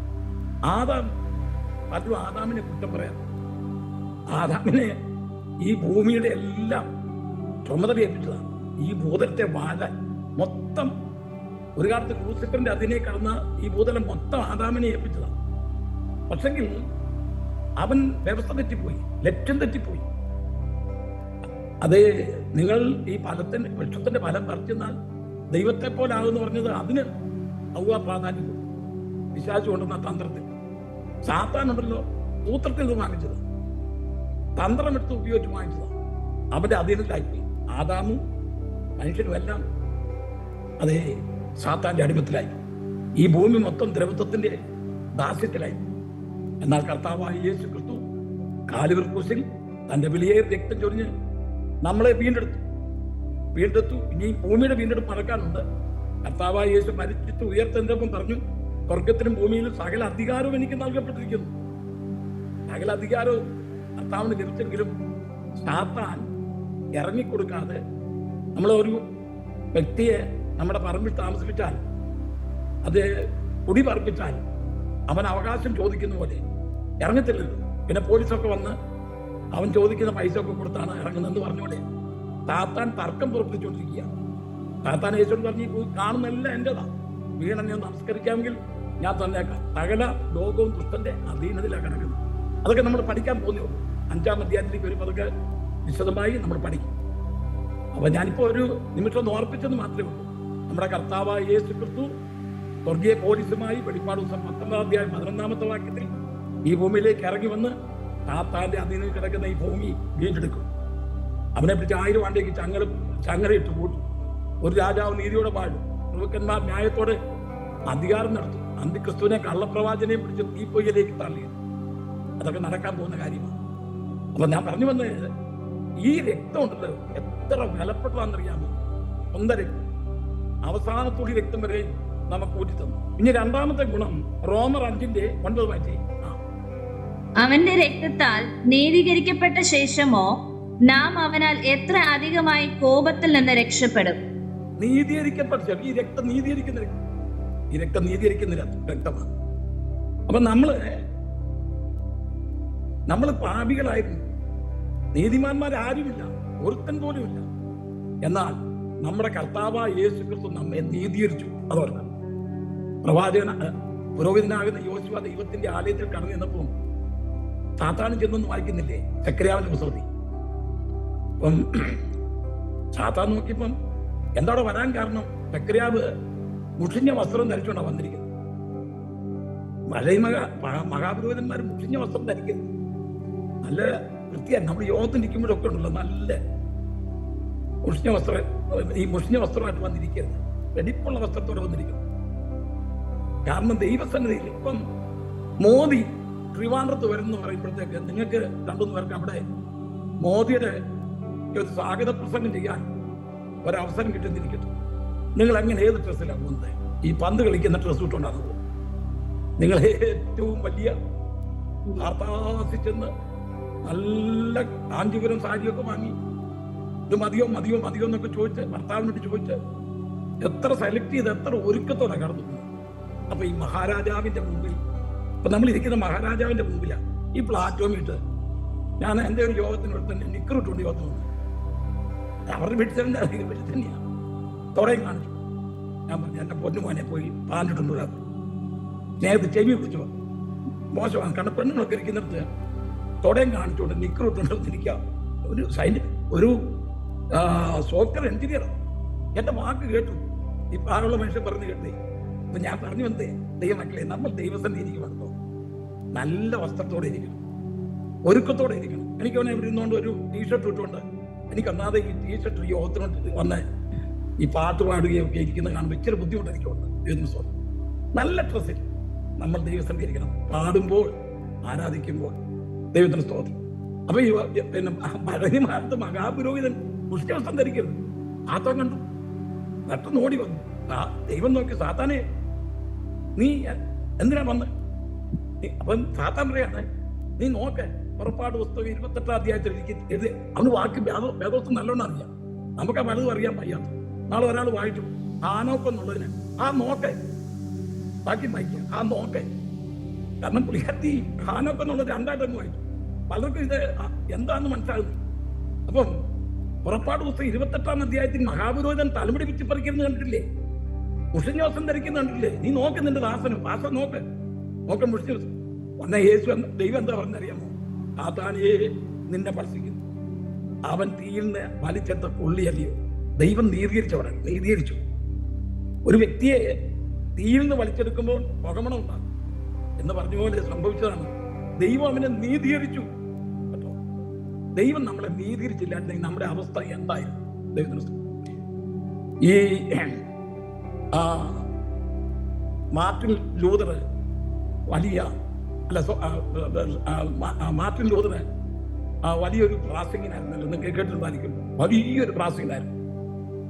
ആദാമിനെ കുറ്റം പറയാം. ആദാമിനെ ഈ ഭൂമിയുടെ എല്ലാം ചുമതല ഏൽപ്പിച്ചതാണ്. ഈ ഭൂതലത്തെ വാഴാൻ മൊത്തം ഒരു കാലത്ത് ലൂസിഫറിന്റെ അതിനെ കടന്ന ഈ ഭൂതലം മൊത്തം ആദാമിനെ ഏൽപ്പിച്ചതാണ്. പക്ഷെങ്കിൽ അവൻ വ്യവസ്ഥ തെറ്റിപ്പോയി, ലക്ഷ്യം തെറ്റിപ്പോയി. അതേ നിങ്ങൾ ഈ ഫലത്തിന്റെ വൃക്ഷത്തിന്റെ ഫലം പറിച്ചെന്നാൽ ദൈവത്തെ പോലെ ആകുമെന്ന് പറഞ്ഞത് അതിന് ഔവ്വ പ്രാധാന്യം കൊടുത്തു. പിശാച് കൊണ്ടുവന്ന തന്ത്രത്തിൽ സാത്താനുണ്ടല്ലോ സൂത്രത്തിൽ നിന്ന് വാങ്ങിച്ചത്, തന്ത്രമെടുത്ത് ഉപയോഗിച്ച് വാങ്ങിച്ചതാണ്. അവന്റെ അധീനത്തിലായിപ്പോയി. ആദാമും മനുഷ്യനും എല്ലാം അതേ സാത്താന്റെ അടിമത്തിലായി. ഈ ഭൂമി മൊത്തം ദ്രവത്വത്തിന്റെ ദാസ്യത്തിലായി. എന്നാൽ കർത്താവായ യേശു ക്രിസ്തു കാലുവർ ക്രൂശിൽ തന്റെ വിലയേറിയ രക്തം ചൊരിഞ്ഞ് നമ്മളെ വീണ്ടെടുത്തു. ഇനി ഭൂമിയുടെ വീണ്ടെടുപ്പ് നടക്കാനുണ്ട്. കർത്താവായ യേശു മരിച്ചിട്ട് ഉയർത്തെന്തപ്പം പറഞ്ഞു, സ്വർഗത്തിലും ഭൂമിയിലും സകല അധികാരവും എനിക്ക് നൽകപ്പെട്ടിരിക്കുന്നു. സകല അധികാരവും കർത്താവിന് ലഭിച്ചെങ്കിലും സാത്താൻ ഇറങ്ങിക്കൊടുക്കാതെ നമ്മളൊരു വ്യക്തിയെ നമ്മുടെ പറമ്പിൽ താമസിപ്പിച്ചാൽ, അത് കുടി പറപ്പിച്ചാൽ അവൻ അവകാശം ചോദിക്കുന്ന പോലെ ഇറങ്ങത്തില്ലല്ലോ. പിന്നെ പോലീസൊക്കെ വന്ന് അവൻ ചോദിക്കുന്ന പൈസ ഒക്കെ കൊടുത്താണ് ഇറങ്ങുന്നതെന്ന് പറഞ്ഞോടെ താത്താൻ തർക്കം പുറപ്പെടുവിച്ചുകൊണ്ടിരിക്കുക. താത്താൻ യേശുവിനോട് പറഞ്ഞു, പോയി കാണുന്നതെല്ലാം എന്റേതാ, വീണെന്നെ നമസ്കരിക്കാമെങ്കിൽ ഞാൻ തന്നേക്കാം. സകല ലോകവും ദുഷ്ടന്റെ അധീനതയിലാണ് കിടക്കുന്നത്. അതൊക്കെ നമ്മൾ പഠിക്കാൻ പോകുന്നു. 5-ാം അധ്യായത്തിലേക്ക് വരുമ്പോൾ അതൊക്കെ വിശദമായി നമ്മൾ പഠിക്കും. അപ്പൊ ഞാനിപ്പോ ഒരു നിമിഷം ഒന്ന് ഓർപ്പിച്ചെന്ന് മാത്രമേ ഉള്ളൂ. നമ്മുടെ കർത്താവായ യേശു ക്രിസ്തു സ്വർഗീയ പോലീസുമായി വെളിപ്പാട് ദിവസം 19-ാം അധ്യായം 11-ാമത്തെ വാക്യത്തിൽ ഈ ഭൂമിയിലേക്ക് ഇറങ്ങി വന്ന് താത്താന്റെ അധീനയിൽ കിടക്കുന്ന ഈ ഭൂമി വീണ്ടെടുക്കും. അവനെ പിടിച്ച് 1000 ആണ്ടേക്ക് ചങ്ങലയിട്ട് കൂട്ടും. ഒരു രാജാവ് നീതിയോടെ വാഴും, പ്രഭുക്കന്മാർ ന്യായത്തോടെ അധികാരം നടത്തും. അന്തിക്രിസ്തുവിനെ കള്ളപ്രവാചനെയും പിടിച്ച് തീപ്പൊയ്യലേക്ക് തള്ളിയത്. അതൊക്കെ നടക്കാൻ പോകുന്ന കാര്യമാണ്. അപ്പൊ ഞാൻ പറഞ്ഞു വന്നത്, ഈ രക്തം ഉണ്ടല്ലോ എത്ര വിലപ്പെട്ടതാണെന്നറിയാമോ? സ്വന്തം രക്തം, അവസാനത്തുള്ളി രക്തം വരെ നമുക്ക് ഊറ്റി തന്നു. ഇനി രണ്ടാമത്തെ ഗുണം റോമർ 5:9 മാറ്റി, അവന്റെ രക്തത്താൽ നീതീകരിക്കപ്പെട്ട ശേഷമോ നാം അവനാൽ എത്ര അധികമായി കോപത്തിൽ നിന്ന് രക്ഷപ്പെടും. നീതീകരിക്കപ്പെട്ട ഈ രക്തം നീതീകരിക്കുന്ന രക്തം, ഈ രക്തം നീതീകരിക്കുന്ന രക്തമാണ്. അപ്പൊ നമ്മള് പാപികളായിരുന്നു, നീതിമാന്മാരാരുമില്ല, ഒരുത്തൻ പോലുമില്ല. എന്നാൽ നമ്മുടെ കർത്താവായ യേശു ക്രിസ്തു നമ്മെ നീതീകരിച്ചു. അതോർക്കണം. പുരോഹിതനാകുന്ന യോശുവ ദൈവത്തിന്റെ ആലയത്തിൽ കടന്നു ചെന്നപ്പോൾ സാത്താനും ചെന്നൊന്നും വായിക്കുന്നില്ലേ സെക്കര്യാവിന്റെ പുസ്തകത്തിൽ? അപ്പം സാത്താൻ നോക്കിയപ്പം എന്താ വരാൻ കാരണം? സെക്കര്യാവ് മുഷിഞ്ഞ വസ്ത്രം ധരിച്ചുകൊണ്ടാണ് വന്നിരിക്കുന്നത്. മഹാപുരോഹിതന്മാർ മുഷിഞ്ഞ വസ്ത്രം ധരിക്കുന്നത് നല്ല വൃത്തിയാണ്. നമ്മൾ യോഗത്തിനിരിക്കുമ്പോഴൊക്കെ ഉണ്ടല്ലോ നല്ല മുഷിഞ്ഞ വസ്ത്രമായിട്ട് വന്നിരിക്കരുത്, വെടിപ്പുള്ള വസ്ത്രത്തോടെ വന്നിരിക്കണം. കാരണം ദൈവസന്നിധിയിൽ ഇപ്പം മോദി ട്രിവാൻഡ്രത്ത് വരുമെന്ന് പറയുമ്പോഴത്തേക്ക് നിങ്ങൾക്ക് 2-3 പേർക്ക് അവിടെ മോദിയുടെ ഒരു സ്വാഗത പ്രസംഗം ചെയ്യാൻ ഒരവസരം കിട്ടുന്നിരിക്കട്ടെ. നിങ്ങൾ എങ്ങനെ ഏത് ഡ്രസ്സിലാണ് പോകുന്നത്? ഈ പന്ത് കളിക്കുന്ന ഡ്രസ്സ് ഇട്ടുകൊണ്ടാണ് പോകുന്നത്. നിങ്ങൾ ഏറ്റവും വലിയ ആർത്താസിച്ചെന്ന് നല്ല കാഞ്ചീപുരം സാരിയൊക്കെ വാങ്ങി ഇത് മതിയോ എന്നൊക്കെ ചോദിച്ച് ഭർത്താവിനോട് ചോദിച്ച് എത്ര സെലക്ട് ചെയ്ത് എത്ര ഒരുക്കത്തോടെ കടന്നു. അപ്പൊ ഈ മഹാരാജാവിന്റെ മുമ്പിൽ, ഇപ്പൊ നമ്മൾ ഇരിക്കുന്ന മഹാരാജാവിന്റെ മുമ്പിലാണ് ഈ പ്ലാറ്റ്ഫോമിൽ ഇട്ട് ഞാൻ എൻ്റെ ഒരു യോഗത്തിനോട് തന്നെ നിക്കറിട്ടുണ്ട് യോഗത്തിന് വന്നു. അവരുടെ വീട്ടിൽ തന്നെയാണ് തുടയും കാണിച്ചു. ഞാൻ പറഞ്ഞു, എൻ്റെ പൊന്നുമോനെ പോയി പാലിട്ടുണ്ട് സ്നേഹത്തിൽ ചെവി പിടിച്ചു. മോശമാണ്, കാരണം പെണ്ണുങ്ങളൊക്കെ ഇരിക്കുന്നിടത്ത് തുടയും കാണിച്ചുകൊണ്ട് നിക്കറിട്ടുണ്ടോ ഇരിക്കാം. ഒരു സോഫ്റ്റ്വെയർ എഞ്ചിനീയറാണ്. എൻ്റെ വാക്ക് കേട്ടു, ഈ പാലുള്ള മനുഷ്യൻ പറഞ്ഞു കേട്ടേ. അപ്പൊ ഞാൻ പറഞ്ഞു വന്നേ, ദൈവമക്കളെ, നമ്മൾ ദൈവസന്നിധി ഇരിക്കുന്നുണ്ടോ നല്ല വസ്ത്രത്തോടെ ഇരിക്കണം, ഒരുക്കത്തോടെ ഇരിക്കണം. എനിക്ക് അവനെ ഇവിടെ ഇരുന്നുകൊണ്ട് ഒരു ടീഷർട്ട് ഇട്ടുകൊണ്ട് എനിക്ക് ഒന്നാതെ ഈ ടീഷർട്ട് ഈ യോഗത്തിനോട്ട് വന്ന് ഈ പാട്ട് പാടുകയൊക്കെ ഇരിക്കുന്ന കാണുമ്പോൾ ഇച്ചിരി ബുദ്ധിമുട്ട് എനിക്കുണ്ട്. ദൈവം നല്ല ഡ്രസ്സിൽ നമ്മൾ ദൈവസന്നിധി ഇരിക്കണം, പാടുമ്പോൾ ആരാധിക്കുമ്പോൾ ദൈവത്തിന് സ്തോത്രം. അപ്പൊ ഈ പിന്നെ പഴയ കാലത്ത് മഹാപുരോഹിതൻ മുഷ്ടിവസ്ത്രം ധരിക്കരുത്. സാത്താൻ കണ്ടു, പെട്ടെന്ന് ഓടി വന്നു. ദൈവം നോക്കി, സാത്താനെ നീ എന്തിനാ വന്ന്? അപ്പം സാത്താൻ പറയാണ്, നീ നോക്ക്, പുറപ്പാട് പുസ്തകം 28-ാം അധ്യായത്തിൽ എഴുതി. അവന് വാക്ക് വേദോസ്തം നല്ലോണം അറിയാം, നമുക്ക് ആ പലതും അറിയാൻ വയ്യാത്ത. നാളെ ഒരാൾ വായിച്ചു ആനോക്കെന്നുള്ളതിന് ആ നോക്ക് ബാക്കി വായിക്കുക, ആ നോക്ക്. കാരണം പുള്ളിക്കാരത്തി ഹാനോക്കെന്നുള്ളത് 2 വായിച്ചു. പലർക്കും ഇത് എന്താണെന്ന് മനസ്സിലാകുന്നു. അപ്പം പുറപ്പാട് പുസ്തകം 28-ാം അധ്യായത്തിൽ മഹാപുരോഹിതൻ തലമുടി പിച്ചി പറിക്കുന്നത് കണ്ടിട്ടില്ലേ? മുഷിഞ്ഞോസം ധരിക്കുന്നത് കണ്ടിട്ടില്ലേ? നീ നോക്ക് നിന്റെ ദാസനും പാസം നോക്ക് മുഷിഞ്ഞോസം. ഒന്നേ യേശു ദൈവം എന്താ പറഞ്ഞറിയാമോ? സാത്താനേ നിന്നെ സ്പർശിക്കുന്നു, അവൻ തീയിൽ നിന്ന് വലിച്ചെത്ത കൊള്ളിയല്ലയോ. ദൈവം നീതീകരിച്ചു. ഒരു വ്യക്തിയെ തീയിൽ നിന്ന് വലിച്ചെടുക്കുമ്പോൾ പുകമണം ഉണ്ടാകും എന്ന് പറഞ്ഞ പോലെ സംഭവിച്ചതാണ്. ദൈവം അവനെ നീതീകരിച്ചു കേട്ടോ. ദൈവം നമ്മളെ നീതീകരിച്ചില്ലായിരുന്നെങ്കിൽ നമ്മുടെ അവസ്ഥ എന്തായിരുന്നു? ദൈവത്തിന് ഈ മാർട്ടിൻ ലൂതർ മാർട്ടിൻ ലൂതർ വലിയൊരു പ്രാസംഗികനായിരുന്നല്ലോ. നിങ്ങൾ കേട്ടിട്ടുണ്ടായിരിക്കും. വലിയൊരു പ്രാസംഗികനായിരുന്നു.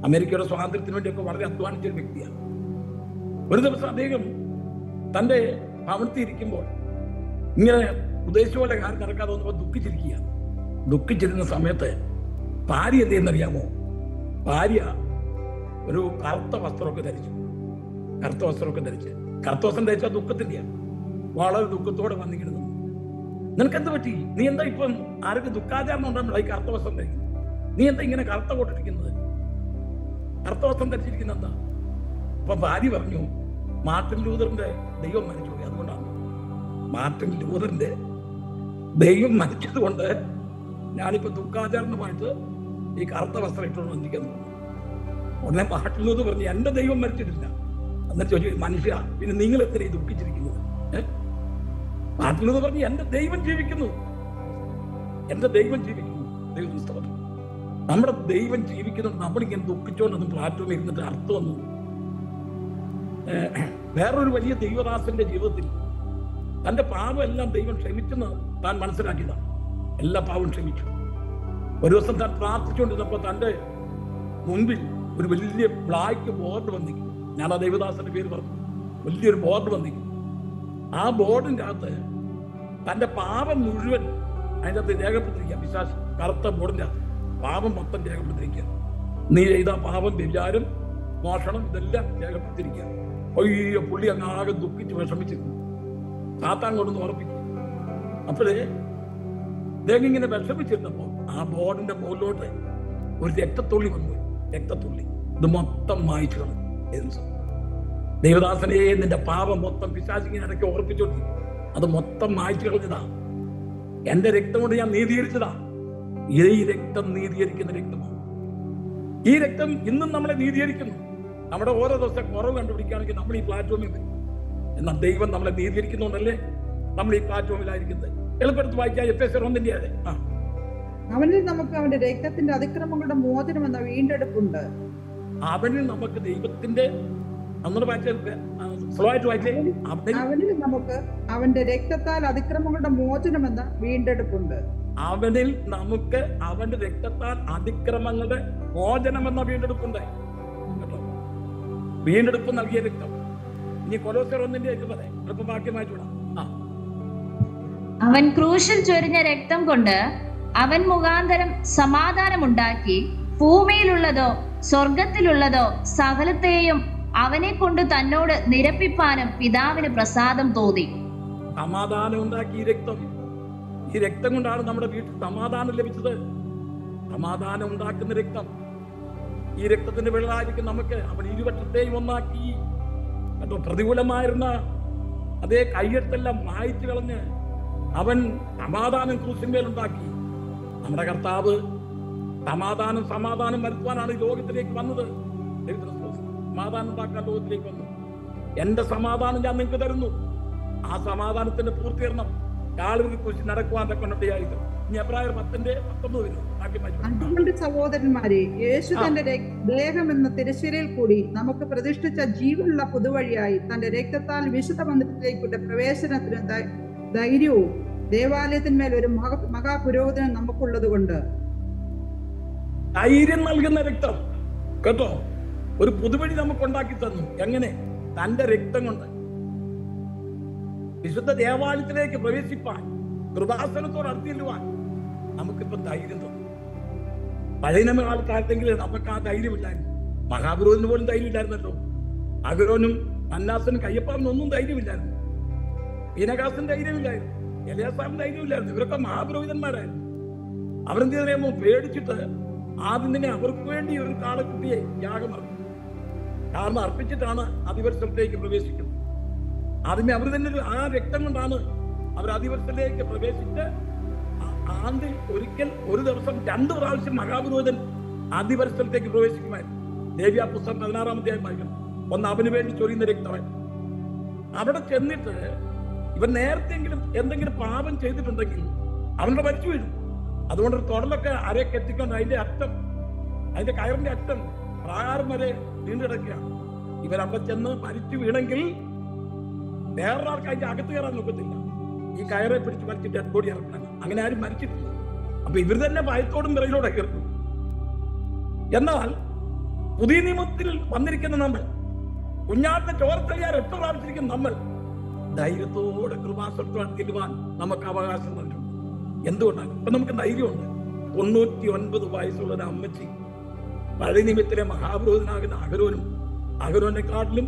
അമേരിക്കയുടെ സ്വാതന്ത്ര്യത്തിന് വേണ്ടിയൊക്കെ വളരെ അധ്വാനിച്ച ഒരു വ്യക്തിയാണ്. ഒരു ദിവസം അദ്ദേഹം തൻ്റെ ഭവനത്തിൽ ഇരിക്കുമ്പോൾ ഇങ്ങനെ ഉദ്ദേശിച്ചുപോലെ കാര്യം നടക്കാതെ വന്നപ്പോൾ ദുഃഖിച്ചിരുന്ന സമയത്ത് ഭാര്യ എന്ത് ചെയ്യുന്നറിയാമോ? ഭാര്യ ഒരു കറുത്ത വസ്ത്രമൊക്കെ ധരിച്ചു. കറുത്ത വസ്ത്രം ധരിച്ചാൽ ദുഃഖത്തിൻ്റെയാണ്. വളരെ ദുഃഖത്തോടെ വന്നിങ്ങനെ നിന്നു. നിനക്കെന്ത് പറ്റി? നീ എന്താ ഇപ്പം ആർക്ക് ദുഃഖാചാരണം ഉണ്ടാകുമ്പോൾ ഈ കറുത്ത വസ്ത്രം ധരിക്കുന്നത്? നീ എന്താ ഇങ്ങനെ കറുത്ത കോട്ടിരിക്കുന്നത്? കറുത്ത വസ്ത്രം ധരിച്ചിരിക്കുന്ന എന്താ? അപ്പൊ ഭാര്യ പറഞ്ഞു, മാർട്ടിൻ ലൂതറിന്റെ ദൈവം മരിച്ചു പോയി, അതുകൊണ്ടാണ്. മാർട്ടിൻ ലൂതറിന്റെ ദൈവം മരിച്ചത് കൊണ്ട് ഞാനിപ്പോ ദുഃഖാചാരണമായിട്ട് ഈ കറുത്ത വസ്ത്രം ഇട്ടുകൊണ്ട് വന്നിരിക്കുന്നു. ഉടനെ മാർട്ടിൻ ലൂതർ പറഞ്ഞു, എന്റെ ദൈവം മരിച്ചിട്ടില്ല. എന്നിട്ട് ചോദിച്ചു, മനുഷ്യ പിന്നെ നിങ്ങൾ എത്ര ദുഃഖിച്ചിരിക്കുന്നത്? മാർട്ടിൻ ലൂതർ പറഞ്ഞു, എന്റെ ദൈവം ജീവിക്കുന്നു. ദൈവം സ്തോത്രം. നമ്മുടെ ദൈവം ജീവിക്കുന്നുണ്ട്. നമ്മളിങ്ങനെ ദുഃഖിച്ചുകൊണ്ടൊന്നും പ്ലാറ്റ്ഫോമിൽ ഇരുന്നിട്ട് അർത്ഥമൊന്നും. വേറൊരു വലിയ ദൈവദാസന്റെ ജീവിതത്തിൽ തന്റെ പാപം എല്ലാം ദൈവം ക്ഷമിച്ചെന്ന് താൻ മനസ്സിലാക്കിയതാണ്. എല്ലാ പാവം ക്ഷമിച്ചു. ഒരു ദിവസം താൻ പ്രാർത്ഥിച്ചുകൊണ്ടിരുന്നപ്പോൾ തന്റെ മുൻപിൽ ഒരു വലിയ ബ്ലാക്ക് ബോർഡ് വന്നിരിക്കും. ഞാൻ ആ ദൈവദാസന്റെ പേര് പറഞ്ഞു. വലിയൊരു ബോർഡ് വന്നിരിക്കും. ആ ബോർഡിന്റെ അകത്ത് തന്റെ പാപം മുഴുവൻ അതിൻ്റെ അകത്ത് രേഖപ്പെടുത്തിരിക്കുക. വിശ്വാസം കറുത്ത ബോർഡിന്റെ അകത്ത് പാപം മൊത്തം രേഖപ്പെടുത്തിരിക്കുക. നീ ചെയ്ത പാപം, വ്യഭിചാരം, മോഷണം, ഇതെല്ലാം രേഖപ്പെടുത്തിരിക്കുക. അയ്യോ, പുള്ളി അങ്ങാകെ ദുഃഖിച്ച് വിഷമിച്ചിരുന്നു. സാത്താൻ കൊണ്ടൊന്ന് ഉറപ്പിക്കും. അപ്പോഴേ അദ്ദേഹം ഇങ്ങനെ വിഷമിച്ചിരുന്നപ്പോ ആ ബോർഡിന്റെ മുകളിലോട്ട് ഒരു രക്തത്തുള്ളി വന്നു. രക്തത്തുള്ളി ഇത് മൊത്തം മായ്ച്ചു കളഞ്ഞു. ദൈവദാസനെ, നിന്റെ പാപം മൊത്തം പിശാചിങ്ങനെ ഇടയ്ക്ക് ഓർപ്പിച്ചോട്ടി, അത് മൊത്തം മായ്ച്ചു കളഞ്ഞതാ. എന്റെ രക്തം കൊണ്ട് ഞാൻ നീതീകരിച്ചതാ. ഈ രക്തം നീതീകരിക്കുന്ന രക്തമാണ്. ഈ രക്തം ഇന്നും നമ്മളെ നീതീകരിക്കുന്നു. നമ്മുടെ ഓരോ ദിവസം കുറവ് കണ്ടുപിടിക്കുകയാണെങ്കിൽ നമ്മൾ ഈ പ്ലാറ്റ്ഫോമിൽ വരും. എന്നാൽ ദൈവം നമ്മളെ നീതീകരിക്കുന്നുണ്ടല്ലേ നമ്മൾ ഈ പ്ലാറ്റ്ഫോമിലായിരിക്കുന്നത്. എളുപ്പത്തിൽ വായിക്കാം. എഫേസ്യർ 1:1 അതെ. അവനിൽ നമുക്ക് അവന്റെ രക്തത്തിന്റെ അതിക്രമങ്ങളുടെ മോചനം എന്ന വീണ്ടെടുപ്പുണ്ട്. അവനിൽ നമുക്ക് ദൈവത്തിന്റെ അവനിൽ നമുക്ക് അവന്റെ രക്തത്താൽ അതിക്രമങ്ങളുടെ മോചനം എന്ന വീണ്ടെടുപ്പുണ്ട്. അവനിൽ നമുക്ക് അവന്റെ രക്തത്താൽ അതിക്രമങ്ങളുടെ മോചനം എന്ന വീണ്ടെടുപ്പുണ്ട് കേട്ടോ. വീണ്ടെടുപ്പ് നൽകിയ രക്തം. ഇനി കൊലോസ്യർ 1:8 എളുപ്പവാക്യമായിട്ട് വിടാം. അവൻ ക്രൂശിൽ ചൊരിഞ്ഞ രക്തം കൊണ്ട് അവൻ മുഖാന്തരം സമാധാനമുണ്ടാക്കി ഭൂമിയിലുള്ളതോ സ്വർഗത്തിലുള്ളതോ സകലത്തെയും അവനെ കൊണ്ട് തന്നോട് നിരപ്പിപ്പാനും പിതാവിന് പ്രസാദം തോന്നി. സമാധാനം ഉണ്ടാക്കി ഈ രക്തം കൊണ്ടാണ് നമ്മുടെ വീട്ടിൽ സമാധാനം ലഭിച്ചത്. സമാധാനം ഉണ്ടാക്കുന്ന രക്തം. ഈ രക്തത്തിന്റെ വെള്ളമായിരിക്കും നമുക്ക്. അവൻ ഇരുപക്ഷത്തെയും ഒന്നാക്കി കേട്ടോ. പ്രതികൂലമായിരുന്ന അതേ കയ്യെടുത്തെല്ലാം മായ്ച്ചു കളഞ്ഞ് അവൻ സമാധാനം ക്രൂശിന്മേലുണ്ടാക്കി. നമ്മുടെ കർത്താവ് സമാധാനം വരുത്തുവാനാണ് ഈ ലോകത്തിലേക്ക് വന്നത്. സമാധാനം ഉണ്ടാക്കാൻ ലോകത്തിലേക്ക് വന്നു. എന്റെ സമാധാനം ഞാൻ നിങ്ങൾക്ക് തരുന്നു. ആ സമാധാനത്തിന്റെ പൂർത്തീകരണം കാലുകളിൽ കുറിച്ച് നടക്കുവാൻ കൊണ്ടിട്ടായിരിക്കും. ഇനി എബ്രായർ 10:19 അതുകൊണ്ട് സഹോദരന്മാരെ, യേശു തന്റെ ദേഹം എന്ന തിരശ്ശീലയിൽ കൂടി നമുക്ക് പ്രതിഷ്ഠിച്ച ജീവനുള്ള പുതുവഴിയായി തന്റെ രക്തത്താൽ വിശുദ്ധ മന്ദിരത്തിലേക്കുള്ള പ്രവേശനത്തിന് ധൈര്യവും ദേവാലയത്തിന്മേൽ ഒരു മഹാപുരോഹിതനും നമുക്കുള്ളത് കൊണ്ട്. ധൈര്യം നൽകുന്ന രക്തം കേട്ടോ. ഒരു പുതുവഴി നമുക്ക് ഉണ്ടാക്കി തന്നു. എങ്ങനെ? തന്റെ രക്തം കൊണ്ട് വിശുദ്ധ ദേവാലയത്തിലേക്ക് പ്രവേശിപ്പാൻ, കൃപാസനത്തോട് അടുത്തില്ലുവാൻ നമുക്കിപ്പം ധൈര്യം തന്നു. പഴയ കാലത്തെങ്കിലും നമുക്ക് ആ ധൈര്യമില്ലായിരുന്നു. മഹാപുരോഹിതന് പോലും ധൈര്യമില്ലായിരുന്നല്ലോ. അഗരോനും അന്നാസനും കയ്യപ്പാറിനും ഒന്നും ധൈര്യമില്ലായിരുന്നു. പീനകാസിന് ധൈര്യമില്ലായിരുന്നു. എലിയാസാറിന് ധൈര്യമില്ലായിരുന്നു. ഇവരൊക്കെ മഹാപുരോഹിതന്മാരായിരുന്നു. അവരെന്ത് ചെയ്യുമ്പോൾ പേടിച്ചിട്ട് ആദ്യം തന്നെ അവർക്ക് വേണ്ടി ഒരു കാളക്കുട്ടിയെ യാഗം അർപ്പിച്ചു. കാരണം അർപ്പിച്ചിട്ടാണ് അതിപരിസരത്തിലേക്ക് പ്രവേശിക്കുന്നത്. ആദ്യമേ അവർ തന്നെ ആ രക്തം കൊണ്ടാണ് അവർ അതിപരിസരത്തിലേക്ക് പ്രവേശിച്ച് ആണ്ടിൽ ഒരിക്കൽ ഒരു ദിവസം 2 പ്രാവശ്യം മഹാപുരോഹിതൻ അതിപരിസരത്തേക്ക് പ്രവേശിക്കുമായിരുന്നു. ലേവ്യ പുസ്തകം 16-ാം അധ്യായം വായിക്കണം. ഒന്ന് അവന് വേണ്ടി ചൊരിയുന്ന രക്തമായി. അവിടെ ചെന്നിട്ട് ഇവൻ നേരത്തെങ്കിലും എന്തെങ്കിലും പാപം ചെയ്തിട്ടുണ്ടെങ്കിൽ അവന്റെ മരിച്ചു വീഴും. അതുകൊണ്ട് തുടലൊക്കെ അര കെട്ടിക്കൊണ്ട് അതിന്റെ കയറിന്റെ അറ്റം പ്രാകാരം വരെ നീണ്ടിടക്കുകയാണ്. ഇവൻ അവിടെ ചെന്ന് മരിച്ചു വീണെങ്കിൽ വേറൊരാൾക്ക് അതിന്റെ അകത്ത് കയറാൻ നോക്കത്തില്ല. ഈ കയറെ പിടിച്ച് മരിച്ച് ഡെഡ് ബോഡി ഇറക്കണം. അങ്ങനെ ആരും മരിച്ചിട്ടില്ല. അപ്പൊ ഇവർ തന്നെ ഭയത്തോടും വിറയിലൂടെ കയറുന്നു. എന്നാൽ പുതിയ നിയമത്തിൽ വന്നിരിക്കുന്ന നമ്മൾ, കുഞ്ഞാട്ടിന്റെ ചോരത്തലിയാർ 8 പ്രാപിച്ചിരിക്കുന്ന നമ്മൾ, ധൈര്യത്തോടെ കൃപാസനത്തോടെ ചെല്ലുവാൻ നമുക്ക് അവകാശം നൽകും. എന്തുകൊണ്ടാണ്? ഇപ്പൊ നമുക്ക് ധൈര്യമുണ്ട്. 99 വയസ്സുള്ള ഒരു അമ്മച്ചി പഴയ നിയമത്തിലെ മഹാപുരോഹിതനാകുന്ന അഹരോനെക്കാട്ടിലും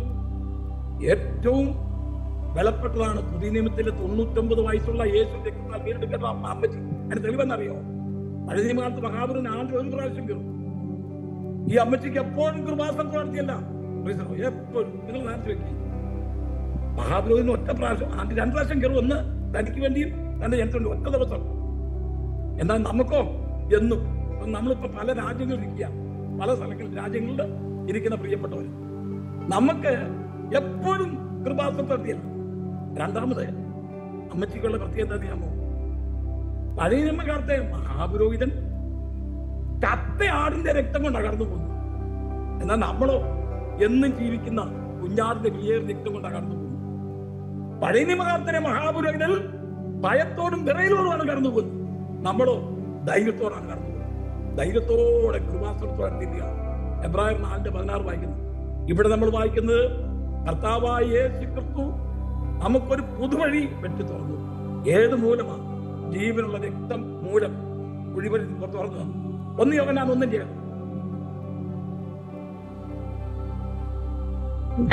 ഏറ്റവും ബലപ്പെട്ടതാണ് പുതിയ നിയമത്തിലെ 99 വയസ്സുള്ള യേശുവിന്റെ വീണ്ടെടുക്കുന്ന അമ്മച്ചി. അതിന് തെളിവെന്നറിയോ? പഴയ നിയമകാലത്ത് മഹാപുരോഹിതൻ ആണ്ട് 1 പ്രാവശ്യം കയറും. ഈ അമ്മച്ചിക്ക് എപ്പോഴും കൃപാസനം നടത്തിയല്ല, എപ്പോഴും. നിങ്ങൾ നേരത്തെ വെക്കി മഹാപുരോഹിതന് 1 പ്രാവശ്യം, ആണ്ട് 2 പ്രാവശ്യം കയറും. ഒന്ന് തനിക്ക് വേണ്ടിയും തന്റെ ജനത്തിനുണ്ട് 1 ദിവസം. എന്നാൽ നമുക്കോ എന്നും നമ്മളിപ്പോ പല രാജ്യങ്ങളിൽ ഇരിക്കുക, പല രാജ്യങ്ങളിൽ ഇരിക്കുന്ന പ്രിയപ്പെട്ടവർ, നമുക്ക് എപ്പോഴും കൃപാസനം നടത്തിയല്ല. രണ്ടാമത് അമ്മച്ചിക്കുള്ള പ്രത്യേകത അറിയാമോ? പഴയ നിയമകാലത്തെ മഹാപുരോഹിതൻ ചത്ത ആടിന്റെ രക്തം കൊണ്ട് അകർന്നു പോകുന്നു. എന്നാൽ നമ്മളോ എന്നും ജീവിക്കുന്ന കുഞ്ഞാടിന്റെ വിലയേറിയ രക്തം കൊണ്ട് അകർന്നു പോകുന്നു. പഴയ നിയമകാലത്തിലെ മഹാപുരോഹിതൻ ഭയത്തോടും വിറയിലോടുമാണ് കടന്നു പോകുന്നത്. നമ്മളോ ധൈര്യത്തോടാണ് കടന്നു പോകുന്നത്. ധൈര്യത്തോടെ കൃപാസനത്തോടെ തിരിക. എബ്രായർ 4:16 വായിക്കുന്നു. ഇവിടെ നമ്മൾ വായിക്കുന്നത് കർത്താവായ യേശു ക്രിസ്തു നമുക്കൊരു പുതുവഴി വെട്ടി തുറന്നു. ഏത് മൂലമാണ്? ജീവനുള്ള രക്തം മൂലം കുഴിവഴി തുറന്നു. 1 യോഹന്നാൻ 1:7.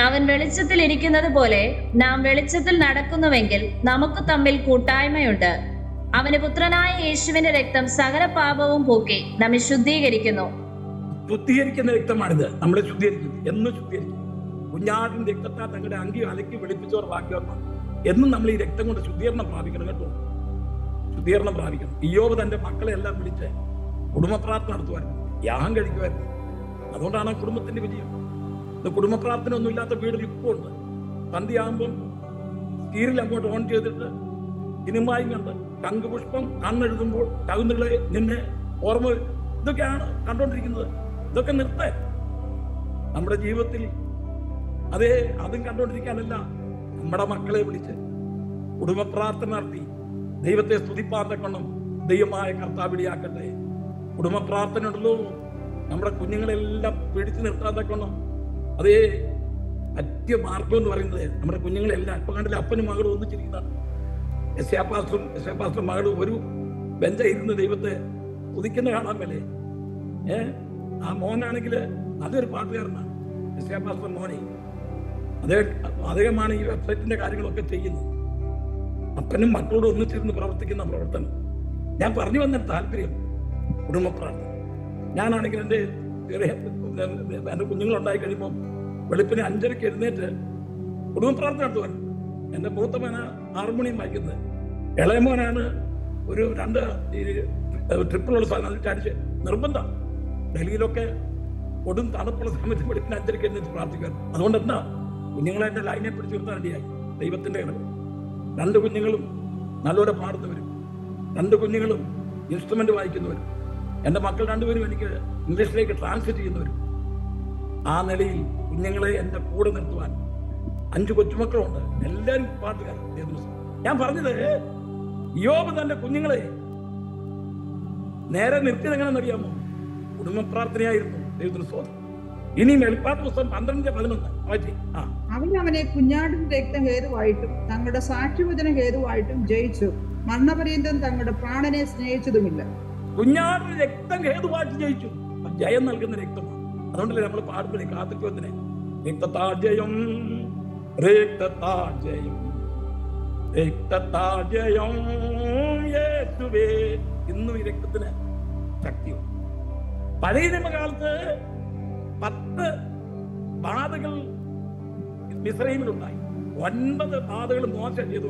അവൻ വെളിച്ചത്തിൽ ഇരിക്കുന്നത് പോലെ നാം വെളിച്ചത്തിൽ നടക്കുന്നുവെങ്കിൽ നമുക്ക് തമ്മിൽ കൂട്ടായ്മയുണ്ട്. അവന് പുത്രനായ യേശുവിന്റെ രക്തം സകല പാപവും പോക്കി നമ്മെ ശുദ്ധീകരിക്കുന്നു. ശുദ്ധീകരിക്കുന്ന രക്തമാണിത്. നമ്മളെ ശുദ്ധീകരിക്കും, എന്നും ശുദ്ധീകരിക്കും. കുഞ്ഞാടിന്റെ രക്തത്താൽ തങ്ങളുടെ അങ്കി അലക്കി വെളുപ്പിച്ചവർ വാക്യമാണ്. എന്നും നമ്മൾ ഈ രക്തം കൊണ്ട് ശുദ്ധീകരണം പ്രാപിക്കണം കേട്ടോ. ശുദ്ധീകരണം പ്രാപിക്കണം. ഇയ്യോബ് തന്റെ മക്കളെ എല്ലാം വിളിച്ച് കുടുംബ പ്രാർത്ഥന നടത്തുമായിരുന്നു, യാഗം കഴിക്കുമായിരുന്നു. അതുകൊണ്ടാണ് ആ കുടുംബത്തിന്റെ വിജയം. കുടുംബ പ്രാർത്ഥന ഒന്നും ഇല്ലാത്ത വീട് ഇപ്പുണ്ട്. സന്ധ്യയാകുമ്പം സീരിയൽ അങ്ങോട്ട് ഓൺ ചെയ്തിട്ട് സിനിമയും കണ്ട് ശംഖുപുഷ്പം കണ്ണെഴുതുമ്പോൾ തകുന്നുകളെ നിന്നെ ഓർമ്മ, ഇതൊക്കെയാണ് കണ്ടോണ്ടിരിക്കുന്നത്. ഇതൊക്കെ നിർത്താൻ നമ്മുടെ ജീവിതത്തിൽ അതും കണ്ടോണ്ടിരിക്കാനല്ല, നമ്മുടെ മക്കളെ വിളിച്ച് കുടുംബ പ്രാർത്ഥന നടത്തി ദൈവത്തെ സ്തുതിപ്പാൻ തക്കണം. ദൈവമായ കർത്താവിടിയാക്കട്ടെ. കുടുംബ പ്രാർത്ഥന ഉണ്ടല്ലോ, നമ്മുടെ കുഞ്ഞുങ്ങളെല്ലാം പിടിച്ചു നിർത്താൻ തക്കണം. അതേ പറ്റിയ മാർഗം എന്ന് പറയുന്നത് നമ്മുടെ കുഞ്ഞുങ്ങളെല്ലാം ഇപ്പൊ കണ്ടില്ല, അപ്പനും മകളും ഒന്നിച്ചിരിക്കുന്നതാണ്. യശയാപാസ്റ്ററും മകളും ഒരു ബെഞ്ച ഇരുന്ന് ദൈവത്തെ സ്തുതിക്കുന്ന കാണാൻ മേലെ. ആ മോനാണെങ്കിൽ നല്ലൊരു പാട്ടുകാരനാണ്, യശയാപാസ്റ്റർ മോനെ. അദ്ദേഹമാണ് ഈ വെബ്സൈറ്റിന്റെ കാര്യങ്ങളൊക്കെ ചെയ്യുന്നത്. അപ്പനും മക്കളോട് ഒന്നിച്ചിരുന്ന് പ്രവർത്തിക്കുന്ന പ്രവർത്തനം. ഞാൻ പറഞ്ഞു വന്ന താല്പര്യം കുടുംബ പ്രാർത്ഥന. ഞാനാണെങ്കിൽ എൻ്റെ കുഞ്ഞുങ്ങളുണ്ടായി കഴിയുമ്പോൾ വെളുപ്പിന് 5:30 എഴുന്നേറ്റ് കുടുംബ പ്രാർത്ഥന നടത്തുവാൻ. എൻ്റെ മൂത്തമോനാ ഹാർമോണിയം വായിക്കുന്നത്, ഇളയമോനാണ് ഒരു 2 ട്രിപ്പിലുള്ള സാധനം അടിച്ച് നിർബന്ധം. ഡൽഹിയിലൊക്കെ കൊടും തണുപ്പുള്ള സമയത്ത് വെളുപ്പിന് 5:30 എഴുന്നേറ്റ് പ്രാർത്ഥിക്കാൻ. അതുകൊണ്ട് എന്താ, കുഞ്ഞുങ്ങളെ എൻ്റെ ലൈനെ പിടിച്ച് നിർത്താൻ വേണ്ടിയായി ദൈവത്തിൻ്റെ ഇടവ്. 2 കുഞ്ഞുങ്ങളും നല്ലപോലെ പാടുന്നവരും, 2 കുഞ്ഞുങ്ങളും ഇൻസ്ട്രുമെന്റ് വായിക്കുന്നവരും, എൻ്റെ മക്കൾ 2 പേരും എനിക്ക് ഇംഗ്ലീഷിലേക്ക് ട്രാൻസ്ലേറ്റ് ചെയ്യുന്നവരും. ആ നിലയിൽ കുഞ്ഞുങ്ങളെ എൻ്റെ കൂടെ നിർത്തുവാൻ 5 കൊച്ചുമക്കളുണ്ട്, എല്ലാവരും പാട്ടുകാർ. ഞാൻ പറഞ്ഞത് യോബ് തന്റെ കുഞ്ഞുങ്ങളെ നേരെ നിർത്തിയത് എങ്ങനെയെന്നറിയാമോ? കുടുംബ പ്രാർത്ഥനയായിരുന്നു. ദൈവത്തിന് സ്തോത്രം. ഇനിയും വെളിപ്പാട് പുസ്തകം 12:11 വായിച്ചേ. അവനെ കുഞ്ഞാടിന്റെ രക്തം ഹേതുവായിട്ടും തങ്ങളുടെ സാക്ഷ്യവചന ഹേതുവായിട്ടും ജയിച്ചു. മരണപര്യന്തം തങ്ങളുടെ പ്രാണനെ സ്നേഹിച്ചതുമില്ല. കുഞ്ഞാടിന്റെ രക്തം ഹേതുവായിട്ട് ജയിച്ചു. ജയം നൽകുന്ന രക്തമാണ്. അതുകൊണ്ടല്ലേ നമ്മൾ പാടുമ്പോഴേ കാത്തിക്കുവത്തിനെ രക്തത്താൽ ജയം, രക്തത്താൽ ജയം, രക്തത്താൽ ജയം യേശുവേ. ഇന്നും ഈ രക്തത്തിന് ശക്തിയുണ്ട്. പഴയ നിയമകാലത്ത് 10 ബാധകൾ മിസ്രൈമിലുണ്ടായി. 9 ബാധകൾ മോശ ചെയ്തു.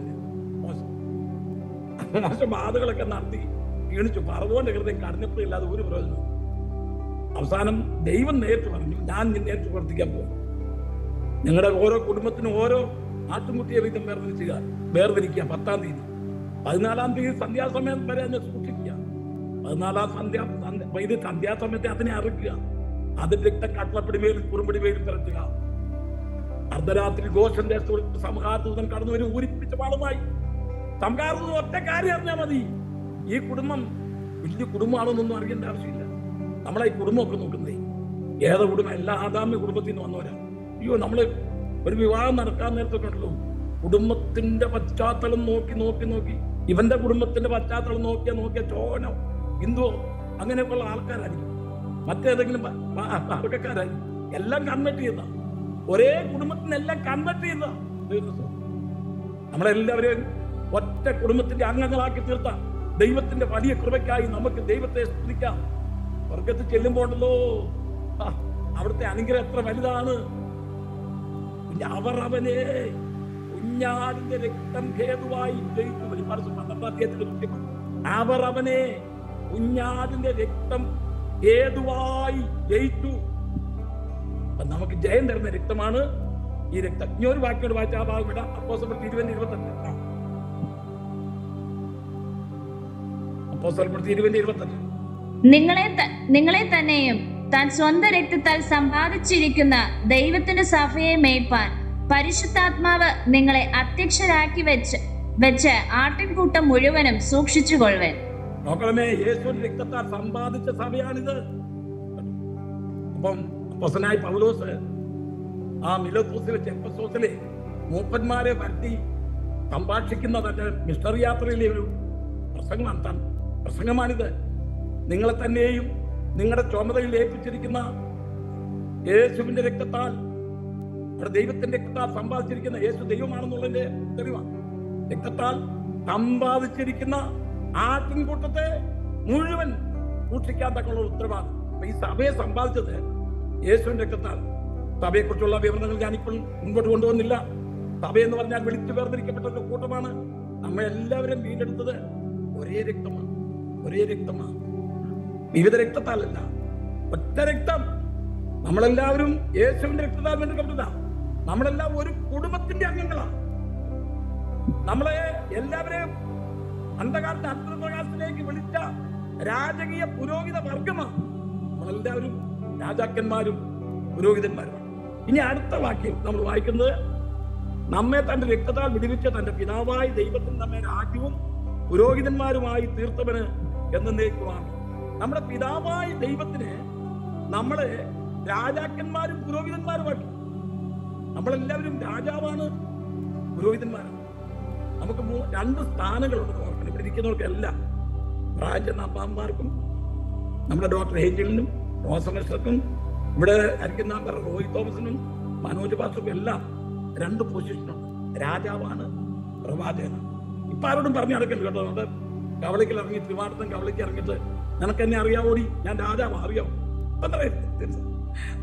മോശ ബാധകളൊക്കെ നടത്തി ക്ഷീണിച്ചു. പറവോന്റെ ഹൃദയം കടഞ്ഞപ്പോഴില്ലാതെ ഒരു പ്രയോജനം. അവസാനം ദൈവം നേരിട്ട് പറഞ്ഞു, ഞാൻ നേരിട്ട് പ്രവർത്തിക്കാൻ പോകും. നിങ്ങളുടെ ഓരോ കുടുംബത്തിനും ഓരോ ആട്ടുംകുട്ടിയെ വീതം വേർതിരിക്കുക. 10-ാം തീയതി 14-ാം തീയതി സന്ധ്യാസമയം വരെ അതിനെ സൂക്ഷിക്കുക. 14-ാം സന്ധ്യാസമയത്തെ അതിനെ അറുക്കുക. അതിന്റെ രക്തം കട്ടളപ്പടി മേലും കുറുമ്പടി മേലും തിരച്ചുക. അർദ്ധരാത്രി ഗോഷൻ ദേശത്തോട് സംഹാരദൂതൻ കടന്നു വരും ഊരിപ്പിച്ച പാടുമായി. സംഹാരദൂതൻ ഒറ്റ കാര്യം അറിഞ്ഞാൽ മതി, ഈ കുടുംബം വലിയ കുടുംബമാണെന്നൊന്നും അറിയേണ്ട ആവശ്യമില്ല. നമ്മളെ ഈ കുടുംബമൊക്കെ നോക്കുന്നേ ഏത് കുടുംബം? എല്ലാ ആദാമ്യ കുടുംബത്തിൽ നിന്ന് വന്നവരാണ്. അയ്യോ, നമ്മള് ഒരു വിവാഹം നടക്കാൻ നേരത്തൊക്കെ ഉണ്ടല്ലോ, കുടുംബത്തിന്റെ പശ്ചാത്തലം നോക്കി ഇവന്റെ കുടുംബത്തിന്റെ പശ്ചാത്തലം നോക്കിയ ചോനോ ഹിന്ദുവോ അങ്ങനെയൊക്കെയുള്ള ആൾക്കാരായിരിക്കും, മറ്റേതെങ്കിലും വർഗക്കാരായിരിക്കും. എല്ലാം കൺവെർട്ട് ചെയ്യുന്ന, ഒരേ കുടുംബത്തിനെല്ലാം കൺവെർട്ട് ചെയ്യുന്ന നമ്മളെല്ലാവരെയും ഒറ്റ കുടുംബത്തിന്റെ അംഗങ്ങളാക്കി തീർത്ത ദൈവത്തിന്റെ വലിയ കൃപയ്ക്കായി നമുക്ക് ദൈവത്തെ സ്തുതിക്കാം. സ്വർഗത്തിൽ ചെല്ലുമ്പോണ്ടല്ലോ അവിടുത്തെ അനുഗ്രഹം എത്ര വലുതാണ്. അവർ അവനെ കുഞ്ഞാടിന്റെ രക്തം ഹേതുവായി ജയിച്ചു. അവർ അവനെ കുഞ്ഞാടിന്റെ രക്തം ഹേതുവായി ജയിച്ചു. നമുക്ക് ജയം തരുന്ന രക്തമാണ് ഈ രക്തം. ഇനി ഒരു വാക്യോട് വായിച്ച ആ ഭാഗം വിടാം. അപ്പോസ്തലപ്രവൃത്തി 20:28. അപ്പോസ്തലപ്രവൃത്തി 20:28. നിങ്ങളെ തന്നെയും താൻ സ്വന്തം രക്തത്താൽ സമ്പാദിച്ചിരിക്കുന്ന ദൈവത്തിന്റെ സഭയെ മേയ്പാൻ പരിശുദ്ധാത്മാവ് നിങ്ങളെ അധ്യക്ഷരാക്കി വെച്ച് ആട്ടിൻകൂട്ടം മുഴുവനും സൂക്ഷിച്ചുകൊള്ളുവൻ. നോക്കണമേ, യേശുവിന്റെ രക്തത്താൽ സമ്പാദിച്ച സഭയാണിത്. അപ്പം അപ്പോസ്തലനായ പൗലോസ് ആ മിലേത്തൂസിലെ വെച്ച് എഫെസോസിലെ മൂപ്പന്മാരെ വരുത്തി സംഭാഷിക്കുന്ന തന്റെ മിഷണറി യാത്രയിലെ ഒരു പ്രസംഗമാണിത്. നിങ്ങളെ തന്നെയും നിങ്ങളുടെ ചുമതലയിൽ ഏൽപ്പിച്ചിരിക്കുന്ന യേശുവിന്റെ രക്തത്താൽ, ദൈവത്തിന്റെ രക്തത്താൽ സമ്പാദിച്ചിരിക്കുന്ന, യേശു ദൈവമാണെന്നുള്ളതിന്റെ തെളിവാണ്. രക്തത്താൽ സമ്പാദിച്ചിരിക്കുന്ന ആട്ടിൻകൂട്ടത്തെ മുഴുവൻ സൂക്ഷിക്കാൻ തക്കുള്ള ഉത്തരവാദിത്വം. അപ്പൊ ഈ സഭയെ സമ്പാദിച്ചത് യേശുവിന്റെ രക്തത്താൽ. സഭയെ കുറിച്ചുള്ള വിവരണങ്ങൾ ഞാനിപ്പോൾ മുൻപോട്ട് കൊണ്ടുവന്നില്ല. സഭയെന്ന് പറഞ്ഞാൽ വിളിച്ചു വേർതിരിക്കപ്പെട്ട ഒരു കൂട്ടമാണ്. നമ്മെ എല്ലാവരും വീണ്ടെടുത്തത് ഒരേ രക്തമാണ്. വിവിധ രക്തത്താലല്ല, ഒറ്റ രക്തം. നമ്മളെല്ലാവരും യേശുവിന്റെ രക്തത്താൽ വീണ്ടെടുക്കപ്പെട്ടതാ. നമ്മളെല്ലാം ഒരു കുടുംബത്തിന്റെ അംഗങ്ങളാണ്. നമ്മളെ എല്ലാവരെയും അന്ധകാലത്തെ അത്ഭുതപ്രകാശത്തിലേക്ക് വിളിച്ച രാജകീയ പുരോഹിത വർഗമാണ്. നമ്മളെല്ലാവരും രാജാക്കന്മാരും പുരോഹിതന്മാരുമാണ്. ഇനി അടുത്ത വാക്യം നമ്മൾ വായിക്കുന്നത്, നമ്മെ തന്റെ രക്തത്താൽ വിടുവിച്ച തന്റെ പിതാവായ ദൈവത്തിന് നമ്മെ രാജ്യവും പുരോഹിതന്മാരുമായി തീർത്തവന് എന്നേക്കുമാണ്. നമ്മുടെ പിതാവായ ദൈവത്തിന് നമ്മളെ രാജാക്കന്മാരും പുരോഹിതന്മാരുമാക്കി. നമ്മളെല്ലാവരും രാജാവാണ്, പുരോഹിതന്മാരാണ്. നമുക്ക് 2 സ്ഥാനങ്ങളുണ്ടെന്ന് ഓർക്കണം. ഇവിടെ ഇരിക്കുന്നവർക്കെല്ലാം രാജനാഥന്മാർക്കും നമ്മുടെ ഡോക്ടർ ഏഞ്ചലിനും റോസമേശ്വർക്കും ഇവിടെ ഇരിക്കുന്ന റോയ് തോമസിനും മനോജ് പാസ്റ്റർക്കും എല്ലാം 2 പൊസിഷനുണ്ട്. രാജാവാണ്, പ്രവാചകനാണ്. ഇപ്പൊ ആരോടും പറഞ്ഞു നടക്കണ്ട കേട്ടോ. നമ്മുടെ കവളയ്ക്കൽ ഇറങ്ങി, ത്രിവാർത്തം കവളയ്ക്ക് ഇറങ്ങിയിട്ട് നിനക്ക് എന്നെ അറിയാവോടി, ഞാൻ രാജാവാ, അറിയാവോ?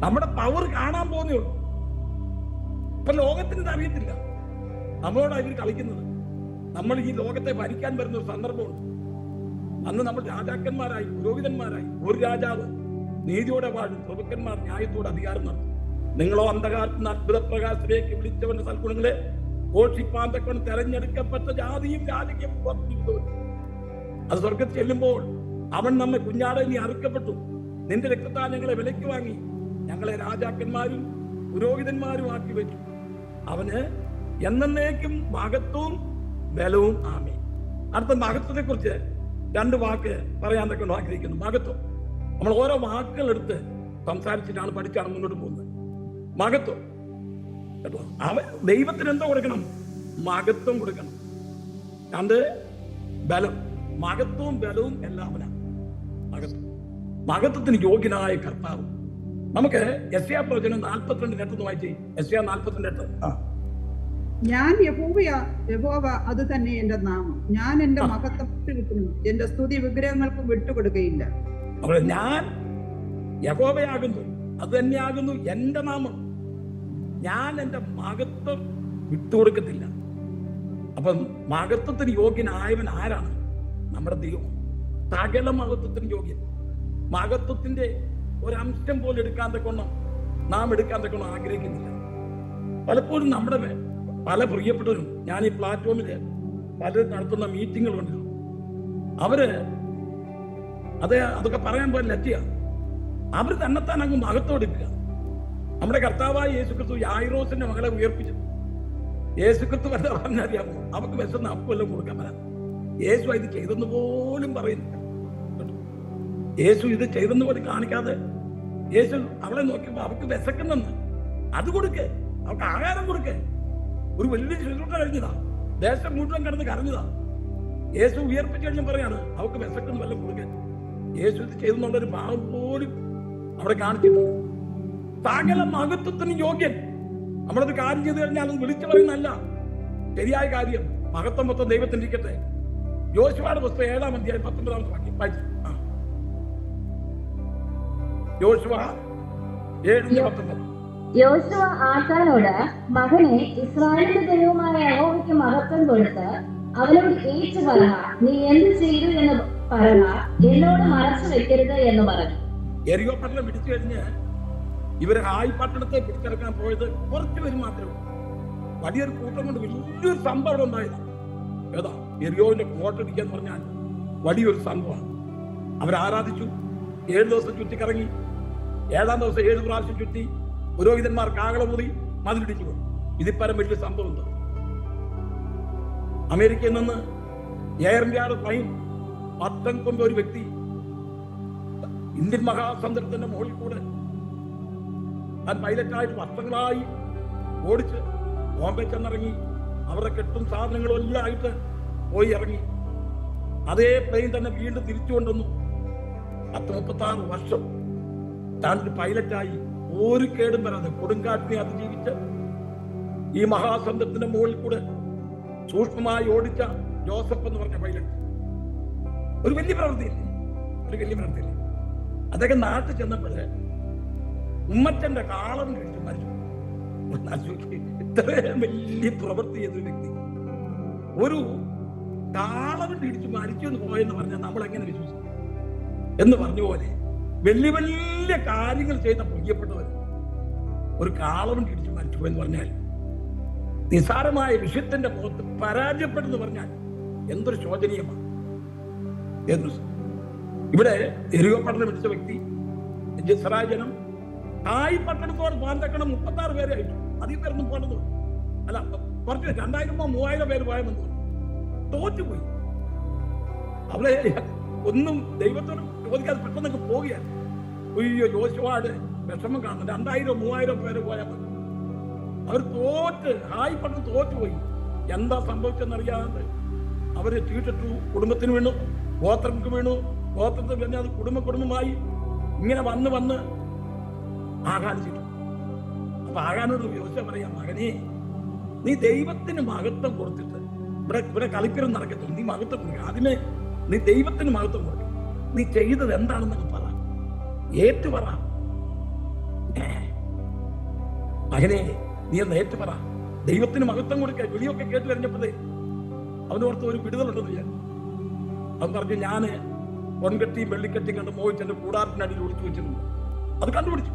നമ്മുടെ പവർ കാണാൻ പോകുന്നേ ഉള്ളൂ. ഇപ്പൊ ലോകത്തിന് അറിയത്തില്ല നമ്മളോട് അവർ കളിക്കുന്നത്. നമ്മൾ ഈ ലോകത്തെ ഭരിക്കാൻ വരുന്ന ഒരു സന്ദർഭമുണ്ട്. അന്ന് നമ്മൾ രാജാക്കന്മാരായി, പുരോഹിതന്മാരായി. ഒരു രാജാവ് നീതിയോടെ വാഴും, പ്രഭുക്കന്മാർ ന്യായത്തോടെ അധികാരം നടത്തും. നിങ്ങളോ അന്ധകാരത്തിന് അത്ഭുത പ്രകാശത്തിലേക്ക് വിളിച്ചവന്റെ സൽഗുണങ്ങളെ ഘോഷിപ്പാൻ തക്കൊണ്ട് തെരഞ്ഞെടുക്കപ്പെട്ട ജാതിയും രാജകീയ അത് സ്വർഗത്തിൽ ചെല്ലുമ്പോൾ അവൻ നമ്മെ കുഞ്ഞാടെ നീ അറുക്കപ്പെട്ടു, നിന്റെ രക്തത്താൽ ഞങ്ങളെ വിലയ്ക്ക് വാങ്ങി, ഞങ്ങളെ രാജാക്കന്മാരും പുരോഹിതന്മാരും ആക്കി വെച്ചു. അവന് എന്നേക്കും മഹത്വവും ബലവും ആമേൻ. അടുത്ത മഹത്വത്തെ കുറിച്ച് 2 വാക്ക് പറയാൻ തക്കൊണ്ട് ആഗ്രഹിക്കുന്നു. മഹത്വം നമ്മൾ ഓരോ വാക്കുകൾ എടുത്ത് സംസാരിച്ചിട്ടാണ് പഠിച്ചാണ് മുന്നോട്ട് പോകുന്നത്. മഹത്വം കേട്ടോ. ദൈവത്തിന് എന്തോ കൊടുക്കണം? മഹത്വം കൊടുക്കണം. 2 ബലം. മഹത്വവും ബലവും എല്ലാവരാണ്. മഹത്വത്തിന് യോഗ്യനായ കർത്താവ്. നമുക്ക് യെശയ്യാ പ്രവചനം 42:8 വായിച്ചേ. യെശയ്യാ 42:8. ഞാൻ യഹോവ അത് തന്നെ എന്റെ നാമം. ഞാൻ എന്റെ മഹത്വം വിട്ടുകിട്ടുന്നു, എന്റെ സ്തുതി വിഗ്രഹങ്ങൾക്ക് വിട്ടുകൊടുക്കുകയില്ല. ഞാൻ യഹോവയാകുന്നു, അത് തന്നെയാകുന്നു എൻ്റെ നാമം. ഞാൻ എൻ്റെ മഹത്വം വിട്ടുകൊടുക്കത്തില്ല. അപ്പം മഹത്വത്തിന് യോഗ്യനായവൻ ആരാണ്? നമ്മുടെ ദൈവം. സകല മഹത്വത്തിന് യോഗ്യൻ. മഹത്വത്തിന്റെ ഒരംശം പോലും എടുക്കാൻ തക്കോണം നാം എടുക്കാൻ തക്കോണം ആഗ്രഹിക്കുന്നില്ല. പലപ്പോഴും നമ്മുടെ പല പ്രിയപ്പെട്ടവരും, ഞാൻ ഈ പ്ലാറ്റ്ഫോമില് പലരും നടത്തുന്ന മീറ്റിങ്ങുകൾ കണ്ടിരുന്നു. അവര് അതൊക്കെ പറയാൻ പോലെ ലജ്ജ. അവർ തന്നെത്താൻ അങ്ങ് മഹത്വം എടുക്കുക. നമ്മുടെ കർത്താവായ യേശുക്രിസ്തു യായിറോസിന്റെ മകളെ ഉയർപ്പിച്ചു. യേശുക്രിസ്തു എന്താ പറഞ്ഞറിയാമോ? അവർക്ക് വിശന്ന് അപ്പുവെല്ലാം കൊടുക്കാൻ വരാം. യേശു ഇത് ചെയ്തെന്ന് പോലും പറയുന്നില്ല. യേശു ഇത് ചെയ്തെന്ന് പോലും കാണിക്കാതെ യേശു അവളെ നോക്കിയപ്പോ അവർക്ക് വിശക്കുന്നെന്ന് അത് കൊടുക്കേ, അവർക്ക് ആഹാരം കൊടുക്കേ. ഒരു വലിയ ശുശ്രൂഷ കഴിഞ്ഞതാ, ദേശം മുഴുവൻ കിടന്ന് കരഞ്ഞതാ. യേശു ഉയർപ്പിച്ചു കഴിഞ്ഞാൽ പറയാണ് അവർക്ക് വിശക്കുന്ന വല്ലതും കൊടുക്കേ. യേശു ഇത് ചെയ്തെന്നുള്ളൊരു ഭാവം പോലും അവിടെ കാണിച്ചിട്ടുണ്ട്. സകല മഹത്വത്തിന് യോഗ്യൻ. നമ്മളത് കാര്യം ചെയ്തു കഴിഞ്ഞാൽ അത് വിളിച്ചു പറയുന്നതല്ല, ശരിയായ കാര്യം. മഹത്വം മൊത്തം ദൈവത്തിന് ഇരിക്കട്ടെ. യോശുവയുടെ പുസ്തകം 7-ാം അധ്യായം 19-ാമത്തെ വാക്യം വായിച്ചു. യോശുവ 7:19. യോശുവ ആസാനോട്, മകനെ, ഇസ്രായേലിന്റെ ദൈവമായ യഹോവയ്ക്ക് മഹത്വം കൊടുത്ത് അവനോട് ഏറ്റു പറക, നീ എന്ത് ചെയ്തു എന്ന് പറക, എന്നോട് മറച്ചു വെക്കരുത് എന്ന് പറഞ്ഞു. എരിയോ പട്ടണം പിടിച്ചു കഴിഞ്ഞ് ഇവര് ഹായ് പട്ടണത്തെ പിടിച്ചെടുക്കാൻ പോയത് കുറച്ചു പേര് മാത്രമേ. വലിയൊരു കൂട്ടം കൊണ്ട് വലിയൊരു സംഭവം അവിടെ ഉണ്ടായത്. ഏതാ? എരിയോവിന്റെ കോട്ടടിക്കാന്ന് പറഞ്ഞാൽ വലിയൊരു സംഭവമാണ്. അവരാരാധിച്ചു. 7 ദിവസം ചുറ്റിക്കറങ്ങി. 7-ാം ദിവസം 7 പ്രാവശ്യം ചുറ്റി. പുരോഹിതന്മാർ കാകളമുറി മതിലിടിച്ചു. ഇതിപ്പരം വലിയ സംഭവം എന്താ? അമേരിക്കയിൽ നിന്ന് എയർ ഇന്ത്യയുടെ പ്ലെയിൻ പത്തം കൊണ്ട് ഒരു വ്യക്തി ഇന്ത്യൻ മഹാസമുദ്രത്തിന്റെ മുകളിൽ കൂടെ താൻ പൈലറ്റായിട്ട് വർഷങ്ങളായി ഓടിച്ച് ബോംബെ ചെന്നിറങ്ങി. അവരുടെ കെട്ടും സാധനങ്ങളും എല്ലാം ആയിട്ട് പോയി ഇറങ്ങി. അതേ പ്ലെയിൻ തന്നെ വീണ്ടും തിരിച്ചു കൊണ്ടുവന്നു. 36 വർഷം താൻ പൈലറ്റായി ഒരു കേടും വരാതെ കൊടുങ്കാറ്റിനെ അതിജീവിച്ച് ഈ മഹാസമുദ്രത്തിന്റെ മുകളിൽ കൂടെ സൂക്ഷ്മമായി ഓടിച്ച ജോസഫ് എന്ന് പറഞ്ഞ പൈലറ്റ്. ഒരു വലിയ പ്രവൃത്തിയില്ലേ? അദ്ദേഹം നാട്ടിൽ ചെന്നപ്പോഴേ ഉമ്മച്ചന്റെ കാളം കഴിച്ചു മരിച്ചു. ഇത്രയും വലിയ പ്രവൃത്തി ചെയ്തൊരു വ്യക്തി ഒരു കാളവൻ ഇടിച്ചു മരിച്ചു എന്ന് പോയെന്ന് പറഞ്ഞാൽ നമ്മൾ എങ്ങനെ വിശ്വസിക്കും? എന്ന് പറഞ്ഞ പോലെ വലിയ വലിയ കാര്യങ്ങൾ ചെയ്ത പ്രിയപ്പെട്ടവർ ഒരു കാളവൻ ഇടിച്ചു മരിച്ചു പോയെന്ന് പറഞ്ഞാൽ, നിസാരമായ വിഷയത്തിന്റെ മുഖത്ത് പരാജയപ്പെടുന്നു പറഞ്ഞാൽ എന്തൊരു ശോചനീയമാണ്. ഇവിടെ എരിയോ പട്ടണം പിടിച്ച വ്യക്തി ഇസ്രായേൽ ജനം ആയി പട്ടണത്തോട് പാന്തക്കണം 36 പേരെ അയച്ചു. അധികം പേരൊന്നും പോകണമെന്ന് അല്ല, കുറച്ച് 2000-3000 പേര് പോയെന്ന് തോറ്റുപോയി. അവളെ ഒന്നും ദൈവത്തോട് ചോദിക്കാതെ പെട്ടെന്നൊക്കെ പോവുകയാണ്. അയ്യോ, യോശുവയുടെ വിഷമം കാണുന്നു. 2000-3000 പേര് പോയാൽ മതി. അവർ ഹായ് പട്ടണം തോറ്റുപോയി. എന്താ സംഭവിച്ചെന്നറിയാതെ അവര് ചീട്ടിട്ടു. കുടുംബത്തിന് വീണു, ഗോത്രങ്ങൾക്ക് വീണു. ഗോത്രത്തിന് പിന്നെ അത് കുടുംബമായി ഇങ്ങനെ വന്ന് ആകാൻ ചെയ്തു. അപ്പൊ ആകാനോട് യോശുവ പറയാം, മകനെ, നീ ദൈവത്തിന് മഹത്വം കൊടുത്തിട്ട് ഇവിടെ കളിക്കലും നടക്കത്തില്ല. നീ മഹത്വം കൊടുക്കുക. ആദ്യമേ നീ ദൈവത്തിന് മഹത്വം കൊടുക്കുക. നീ ചെയ്തത് എന്താണെന്നൊക്കെ പറ, ഏറ്റു പറ. മകനെ, നീ ഒന്ന് ഏറ്റു പറ. ദൈവത്തിന് മഹത്വം കൊടുക്കുക. വിളിയൊക്കെ കേട്ട് കഴിഞ്ഞപ്പോഴേ അവനോർത്ത് ഒരു വിടുതലുണ്ടെന്ന് ഞാൻ. അവൻ പറഞ്ഞു, ഞാന് പൊൻകെട്ടിയും വെള്ളിക്കെട്ടിയും കണ്ട് മോഹിച്ച് എന്റെ കൂടാരത്തിനടിയിൽ ഒളിച്ചു വെച്ചിരുന്നു. അത് കണ്ടുപിടിച്ചു.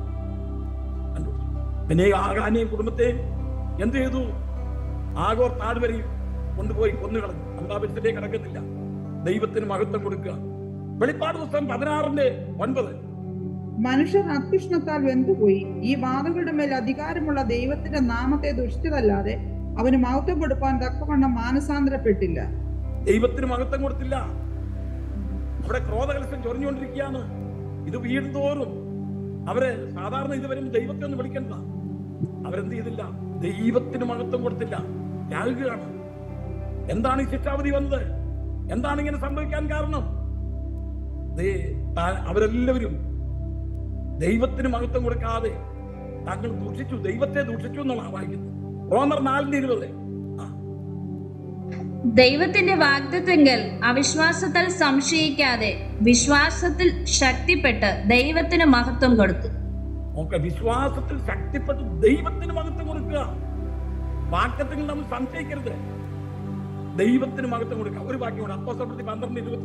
പിന്നെ ആകാനെയും കുടുംബത്തെയും എന്ത് ചെയ്തു? ആഗോർ താഴ്വരയിൽ കൊണ്ടുപോയി കൊന്നുകളഞ്ഞു. അമരാപുരത്തിലേക്ക് കിടക്കുന്നില്ല. ദൈവത്തിന് മഹത്വം കൊടുക്കുക. വെളിപ്പാട് പുസ്തകം 16:9. മനുഷ്യർ അത്യുഷ്ണത്താൽ വെന്തുപോയി. ഈ വാതകളുടെ മേൽ അധികാരമുള്ള ദൈവത്തിന്റെ നാമത്തെ ദുഷിച്ചതല്ലാതെ അവന് മഹത്വം കൊടുക്കാൻ തക്കവണ്ണം മാനസാന്തരപ്പെട്ടില്ല. ദൈവത്തിന് മഹത്വം കൊടുത്തില്ല. അവിടെ ക്രോധകലശം ചൊറിഞ്ഞുകൊണ്ടിരിക്കുകയാണ്. ഇത് വീടുതോറും അവര് സാധാരണ ഇത് വരുമ്പോൾ ദൈവത്തെ ഒന്ന് വിളിക്കണ്ട. അവരെന്ത് ചെയ്തില്ല? ദൈവത്തിന് മഹത്വം കൊടുത്തില്ല. യാഗുകയാണ്. എന്താണ് ഈ ശിക്ഷാവധി വന്നത്? എന്താണ് ഇങ്ങനെ സംഭവിക്കാൻ കാരണം? അവരെല്ലാവരും ദൈവത്തിന് മഹത്വം കൊടുക്കാതെ താങ്കൾ ദൂഷിച്ചു, ദൈവത്തെ ദൂഷിച്ചു എന്നാണ് വായിക്കുന്നത്. റോമർ 4:20. ദൈവത്തിന്റെ വാഗ്ദത്തങ്ങൾ അവിശ്വാസത്തിൽ സംശയിക്കാതെ വിശ്വാസത്തിൽ ശക്തിപ്പെട്ട് ദൈവത്തിന് മഹത്വം കൊടുത്തു. വിശ്വാസത്തിൽ ശക്തിപ്പെട്ട് ദൈവത്തിന് മഹത്വം കൊടുക്കുക. വാഗ്ദത്തങ്ങൾ നമ്മൾ സംശയിക്കരുത്, ദൈവത്തിന് മഹത്വം കൊടുക്കുക. ഒരു വാക്യം കൂടെ, അപ്പോസ്തലപ്രവൃത്തി 12:21.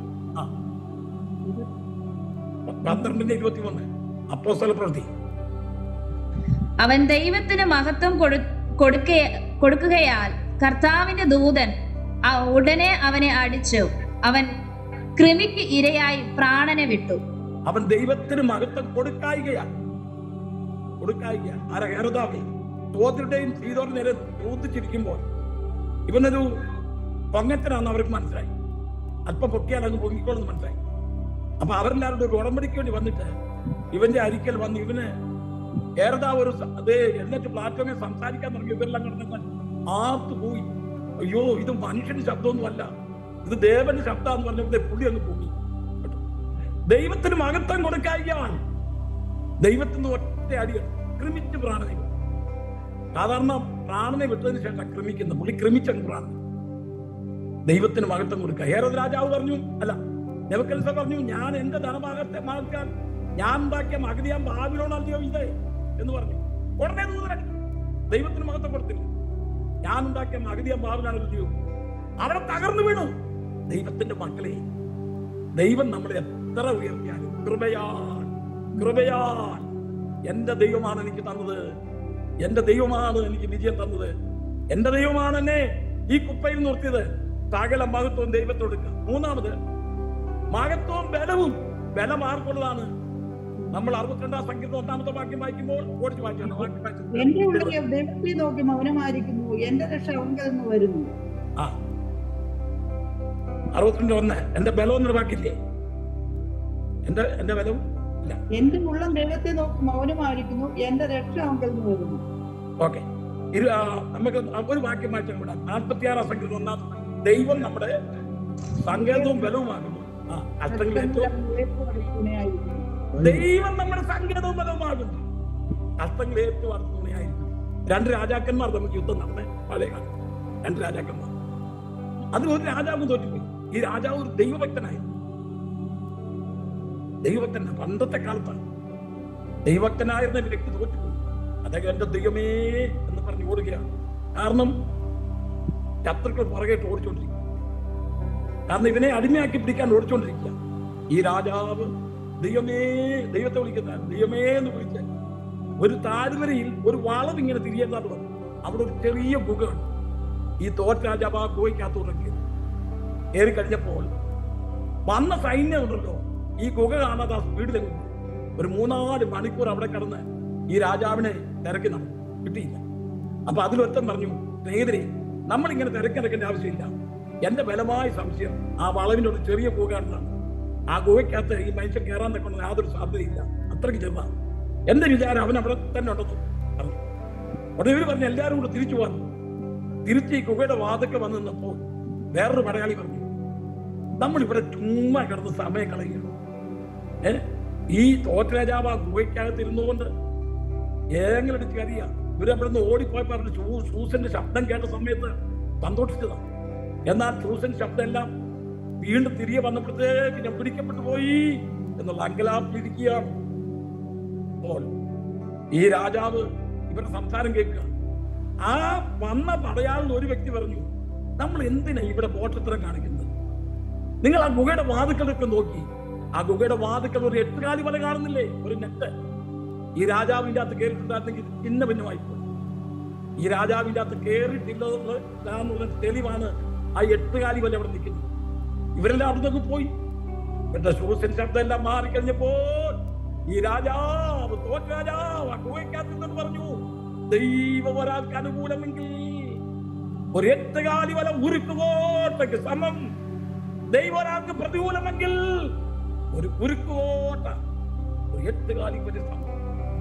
അപ്പോസ്തലപ്രവൃത്തി. അവൻ ദൈവത്തിന് മഹത്വം കൊടുക്കുകയാൽ കർത്താവിന്റെ ദൂതൻ ഉടനെ അവനെ അടിച്ചു. അവൻ കൃമിക്ക് ഇരയായി പ്രാണനെ വിട്ടു. അവൻ ദൈവത്തിന് മഹത്വം കൊടുക്കായികയാ. ആരാ? ഹെരോദാവ് തോത്തിരുടെയും സീദോന്റെ നേരെ തൂത്തിച്ചിരിക്കുമ്പോൾ ഇവനൊരു പൊങ്ങച്ചനാണെന്ന് അവർക്ക് മനസ്സിലായി. അല്പം പൊക്കിയാൽ അങ്ങ് പൊങ്ങിക്കോളെന്ന് മനസ്സിലായി. അപ്പൊ അവരെല്ലാവരുടെ ഒരു ഉടമ്പടിക്ക് വേണ്ടി വന്നിട്ട് ഇവന്റെ അരിക്കൽ വന്ന് ഇവന് ഹെരോദാവ് ഒരു എന്നിട്ട് പ്ലാറ്റ്ഫോമിൽ സംസാരിക്കാൻ തുടങ്ങി. ഇവരെല്ലാം കിടന്ന് ആത്തു പോയി. അയ്യോ, ഇത് മനുഷ്യന്റെ ശബ്ദമൊന്നും അല്ല, ഇത് ദേവന്റെ ശബ്ദമാണെന്ന് പറഞ്ഞപ്പോൾ പുള്ളി അങ്ങ് പോയി. ദൈവത്തിന് മഹത്വം കൊടുക്കായികയാണ്. ദൈവത്തിന് ഒറ്റ അടിയാണ്, ക്രമിച്ച് പ്രാണനെ. സാധാരണ പ്രാണനെ വിട്ടതിന് ശേഷം ക്രമിക്കുന്ന പുള്ളി ക്രമിച്ചങ്ങ് പ്രാണന. ദൈവത്തിന് മഹത്വം കൊടുക്കുക. ഹേരോദ് രാജാവ് പറഞ്ഞു, അല്ല നെബൂഖദ്നേസർ പറഞ്ഞു, ഞാൻ എന്റെ ധനഭാഗത്തെ മഹത്വം ഞാൻ ഉണ്ടാക്കിയ മഗതിയാൻ ബാബിലോണല്ലയോ ഇത് എന്ന് പറഞ്ഞു. ഉടനെ ദൈവത്തിന് മഹത്വം കൊടുത്തില്ല. ഞാൻ ഉണ്ടാക്കിയ മഗതിയാൻ ബാബിലോണല്ലയോ, അവിടെ തകർന്നു വീണു. ദൈവത്തിന്റെ മക്കളെ, ദൈവം നമ്മളെ എത്ര ഉയർത്തിയാലും കൃപയാൽ എന്റെ ദൈവമാണ് എനിക്ക് തന്നത്, എന്റെ ദൈവമാണ് എനിക്ക് വിജയം തന്നത്, എന്റെ ദൈവമാണ് എന്നെ ഈ കുപ്പയിൽ നിർത്തിയത്. സകല മഹത്വവും ദൈവത്തോടുക്കുക. മൂന്നാമത് മഹത്വവും ബലവും. ബലം ആർക്കുള്ളതാണ്? നമ്മൾ 62-ാം സങ്കീർത്തനം 1-ാമത്തെ വാക്യം വായിക്കുമ്പോൾ ഓടിച്ചു വായിച്ചാണ്. എന്റെ ഉള്ളിൽ ദൈവത്തെ നോക്കി മൗനമായിരിക്കുന്നു, എന്റെ രക്ഷ അവങ്കൽ നിന്ന് വരുന്നു. 62:1 എന്റെ ബലം എന്നൊരു വാക്കില്ലേ? എന്റെ ബലവും ഇല്ല. എന്റെ ഉള്ളം ദൈവത്തെ നോക്കി മൗനമായിരിക്കുന്നു, എന്റെ രക്ഷ അവങ്കൽ നിന്ന് വരുന്നു. ഓക്കെ, നമുക്ക് ഒരു വാക്യം വായിച്ചാൽ കൂടാ. 46-ാം സങ്കീർത്തനം 1-ാമത്തെ ദൈവം നമ്മുടെ സങ്കേതവും ബലവുമാകുന്നു. ദൈവം നമ്മുടെ സങ്കേതവും ബലവുമാകുന്നു. കഷ്ടങ്ങൾ ഏറ്റവും തുണയായിരിക്കും. 2 രാജാക്കന്മാർ നമുക്ക് യുദ്ധം നടന്നേ പഴയ കാലം. 2 രാജാക്കന്മാർ, അതിൽ ഒരു രാജാവ് തോറ്റുപോയി. ഈ രാജാവ് ഒരു ദൈവഭക്തനായിരുന്നു. ദൈവഭക്തൻ പണ്ടത്തെ കാലത്താണ്. ദൈവഭക്തനായിരുന്ന ഒരു വ്യക്തി തോറ്റുപോയി. അദ്ദേഹം എന്റെ ദൈവമേ എന്ന് പറഞ്ഞ് ഓടുകയാണ്. കാരണം ശത്രുക്കൾ പുറകേട്ട് ഓടിച്ചോണ്ടിരിക്കും. കാരണം ഇവനെ അടിമയാക്കി പിടിക്കാൻ ഓടിച്ചോണ്ടിരിക്കുക. ഈ രാജാവ് ദൈവമേ, ദൈവത്തെ വിളിക്കുന്ന ദൈവമേ എന്ന് വിളിച്ച ഒരു താഴ്വരയിൽ ഒരു വളവ് ഇങ്ങനെ തിരിയേണ്ടത് വന്നു. അവിടെ ഒരു ചെറിയ ഗുഹയാണ്. ഈ തോറ്റ രാജാവ് ആ ഗുഹയ്ക്കകത്തോടെ കയറി കഴിഞ്ഞപ്പോൾ വന്ന സൈന്യം ഉണ്ടല്ലോ, ഈ ഗുഹ കാണാതെ ആ സ്പീഡിലെങ്കിലും ഒരു 3-4 മണിക്കൂർ അവിടെ കിടന്ന് ഈ രാജാവിനെ തിരക്കി നടന്നു, കിട്ടിയില്ല. അപ്പൊ അതിലൊരുത്തൻ പറഞ്ഞു, സ്നേഹിതരെ, നമ്മളിങ്ങനെ തിരക്കിടക്കേണ്ട ആവശ്യമില്ല. എന്റെ ബലമായ സംശയം ആ വളവിന്റെ ഒരു ചെറിയ ഗുഹ കണ്ടാണ്. ആ ഗുഹയ്ക്കകത്ത് ഈ മനുഷ്യൻ കയറാൻ നിൽക്കുന്ന യാതൊരു സാധ്യതയില്ല, അത്രയ്ക്ക് ചെറുതാണ്. എന്റെ വിചാരം അവൻ അവിടെ തന്നെ ഉണ്ടെന്നു പറഞ്ഞു. ഉടനെ ഇവർ പറഞ്ഞു എല്ലാവരും കൂടെ തിരിച്ചു വന്നു. തിരിച്ച് ഈ ഗുഹയുടെ വാതൊക്കെ വന്നു നിന്നപ്പോൾ വേറൊരു പടയാളി പറഞ്ഞു, നമ്മളിവിടെ ചുമ്മാ കിടന്ന് സമയം കളയുകയാണ്. ഈ തോറ്റ രാജാവ് ആ ഗുഹയ്ക്കകത്ത് ഇരുന്നുകൊണ്ട് ഏതെങ്കിലും എടുത്ത് കറിയാ. ഇവരവിടെ നിന്ന് ഓടിപ്പോയി പറഞ്ഞു ഷൂസിന്റെ ശബ്ദം കേട്ട സമയത്ത് സന്തോഷിച്ചതാണ്. എന്നാൽ ഷൂസിന്റെ ശബ്ദം എല്ലാം വീണ്ടും തിരികെ വന്നപ്പോഴത്തേക്ക് ഞാൻ പിടിക്കപ്പെട്ടു പോയി എന്നുള്ള അങ്കലാപ്പിലിരിക്കുകയാണ്. അപ്പോൾ ഈ രാജാവ് ഇവരുടെ സംസാരം കേൾക്കുക. ആ വന്ന പടയാളിൽ ഒരു വ്യക്തി പറഞ്ഞു, നമ്മൾ എന്തിനാ ഇവിടെ പോട്ടത്തരം കാണിക്കുന്നത്? നിങ്ങൾ ആ ഗുഹയുടെ വാതുക്കളൊക്കെ നോക്കി. ആ ഗുഹയുടെ വാതുക്കൾ ഒരു 8 കാലി വല കാണുന്നില്ലേ, ഒരു നെറ്റ്. ഈ രാജാവിന്റെ അകത്ത് കയറിയിട്ടുണ്ടായിരുന്നെങ്കിൽ ചിന്ന ഭിന്നമായി പോയി. ഈ രാജാവിന്റെ അകത്ത് കയറിയിട്ടില്ല തെളിവാണ് ആ 8 കാലി വല അവിടെ നിൽക്കുന്നത്. ഇവരെല്ലാം അവിടുന്ന് പോയി. എന്റെ ഷൂസിന്റെ ശബ്ദം എല്ലാം മാറിക്കഴിഞ്ഞപ്പോൾ ഈ രാജാവ്, തോറ്റ രാജാവ് ആ ഗുഹയ്ക്കകത്ത് പറഞ്ഞു, ദൈവം ഒരാൾക്ക് അനുകൂലമെങ്കിൽ ഒരു 8 കാലി വല ഉരുക്കുകോട്ടയ്ക്ക് സമം. ദൈവം ഒരാൾക്ക് പ്രതികൂലമെങ്കിൽ ഒരു ഉരുക്കുകോട്ട, ഒരു 8 കാലി വല സമം.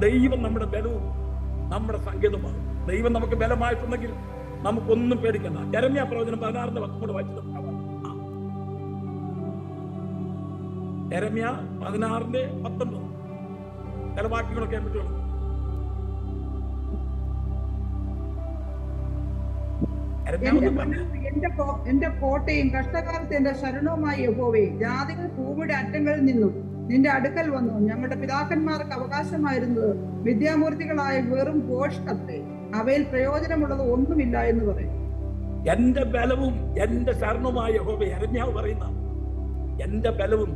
ദൈവം നമ്മുടെ ബലവും നമ്മുടെ സങ്കേതമാണ്. ദൈവം നമുക്ക് ബലമായിട്ടുണ്ടെങ്കിൽ നമുക്കൊന്നും പേടിക്കണ്ട. യെരമ്യാ പ്രവചനം 16:10 വായിച്ചത്. യെരമ്യാ 16:19 ചില വാക്യങ്ങളൊക്കെ പറ്റുള്ളൂ. എന്റെ കോട്ടയും കഷ്ടകാലത്ത് എന്റെ ശരണവുമായി യഹോവേ, ജാതികൾ ഭൂമിയുടെ അറ്റങ്ങളിൽ നിന്നും നിന്റെ അടുക്കൽ വന്നു. ഞങ്ങളുടെ പിതാക്കന്മാർക്ക് അവകാശമായിരുന്നത് വിദ്യാമൂർത്തികളായ വെറും ഘോഷത്തെ, അവയിൽ പ്രയോജനമുള്ളത് ഒന്നുമില്ല എന്ന് പറയും. എന്റെ ബലവും എന്റെ ശരണവുമായ യഹോവേ, യെരമ്യാവ് പറയുന്ന എന്റെ ബലവും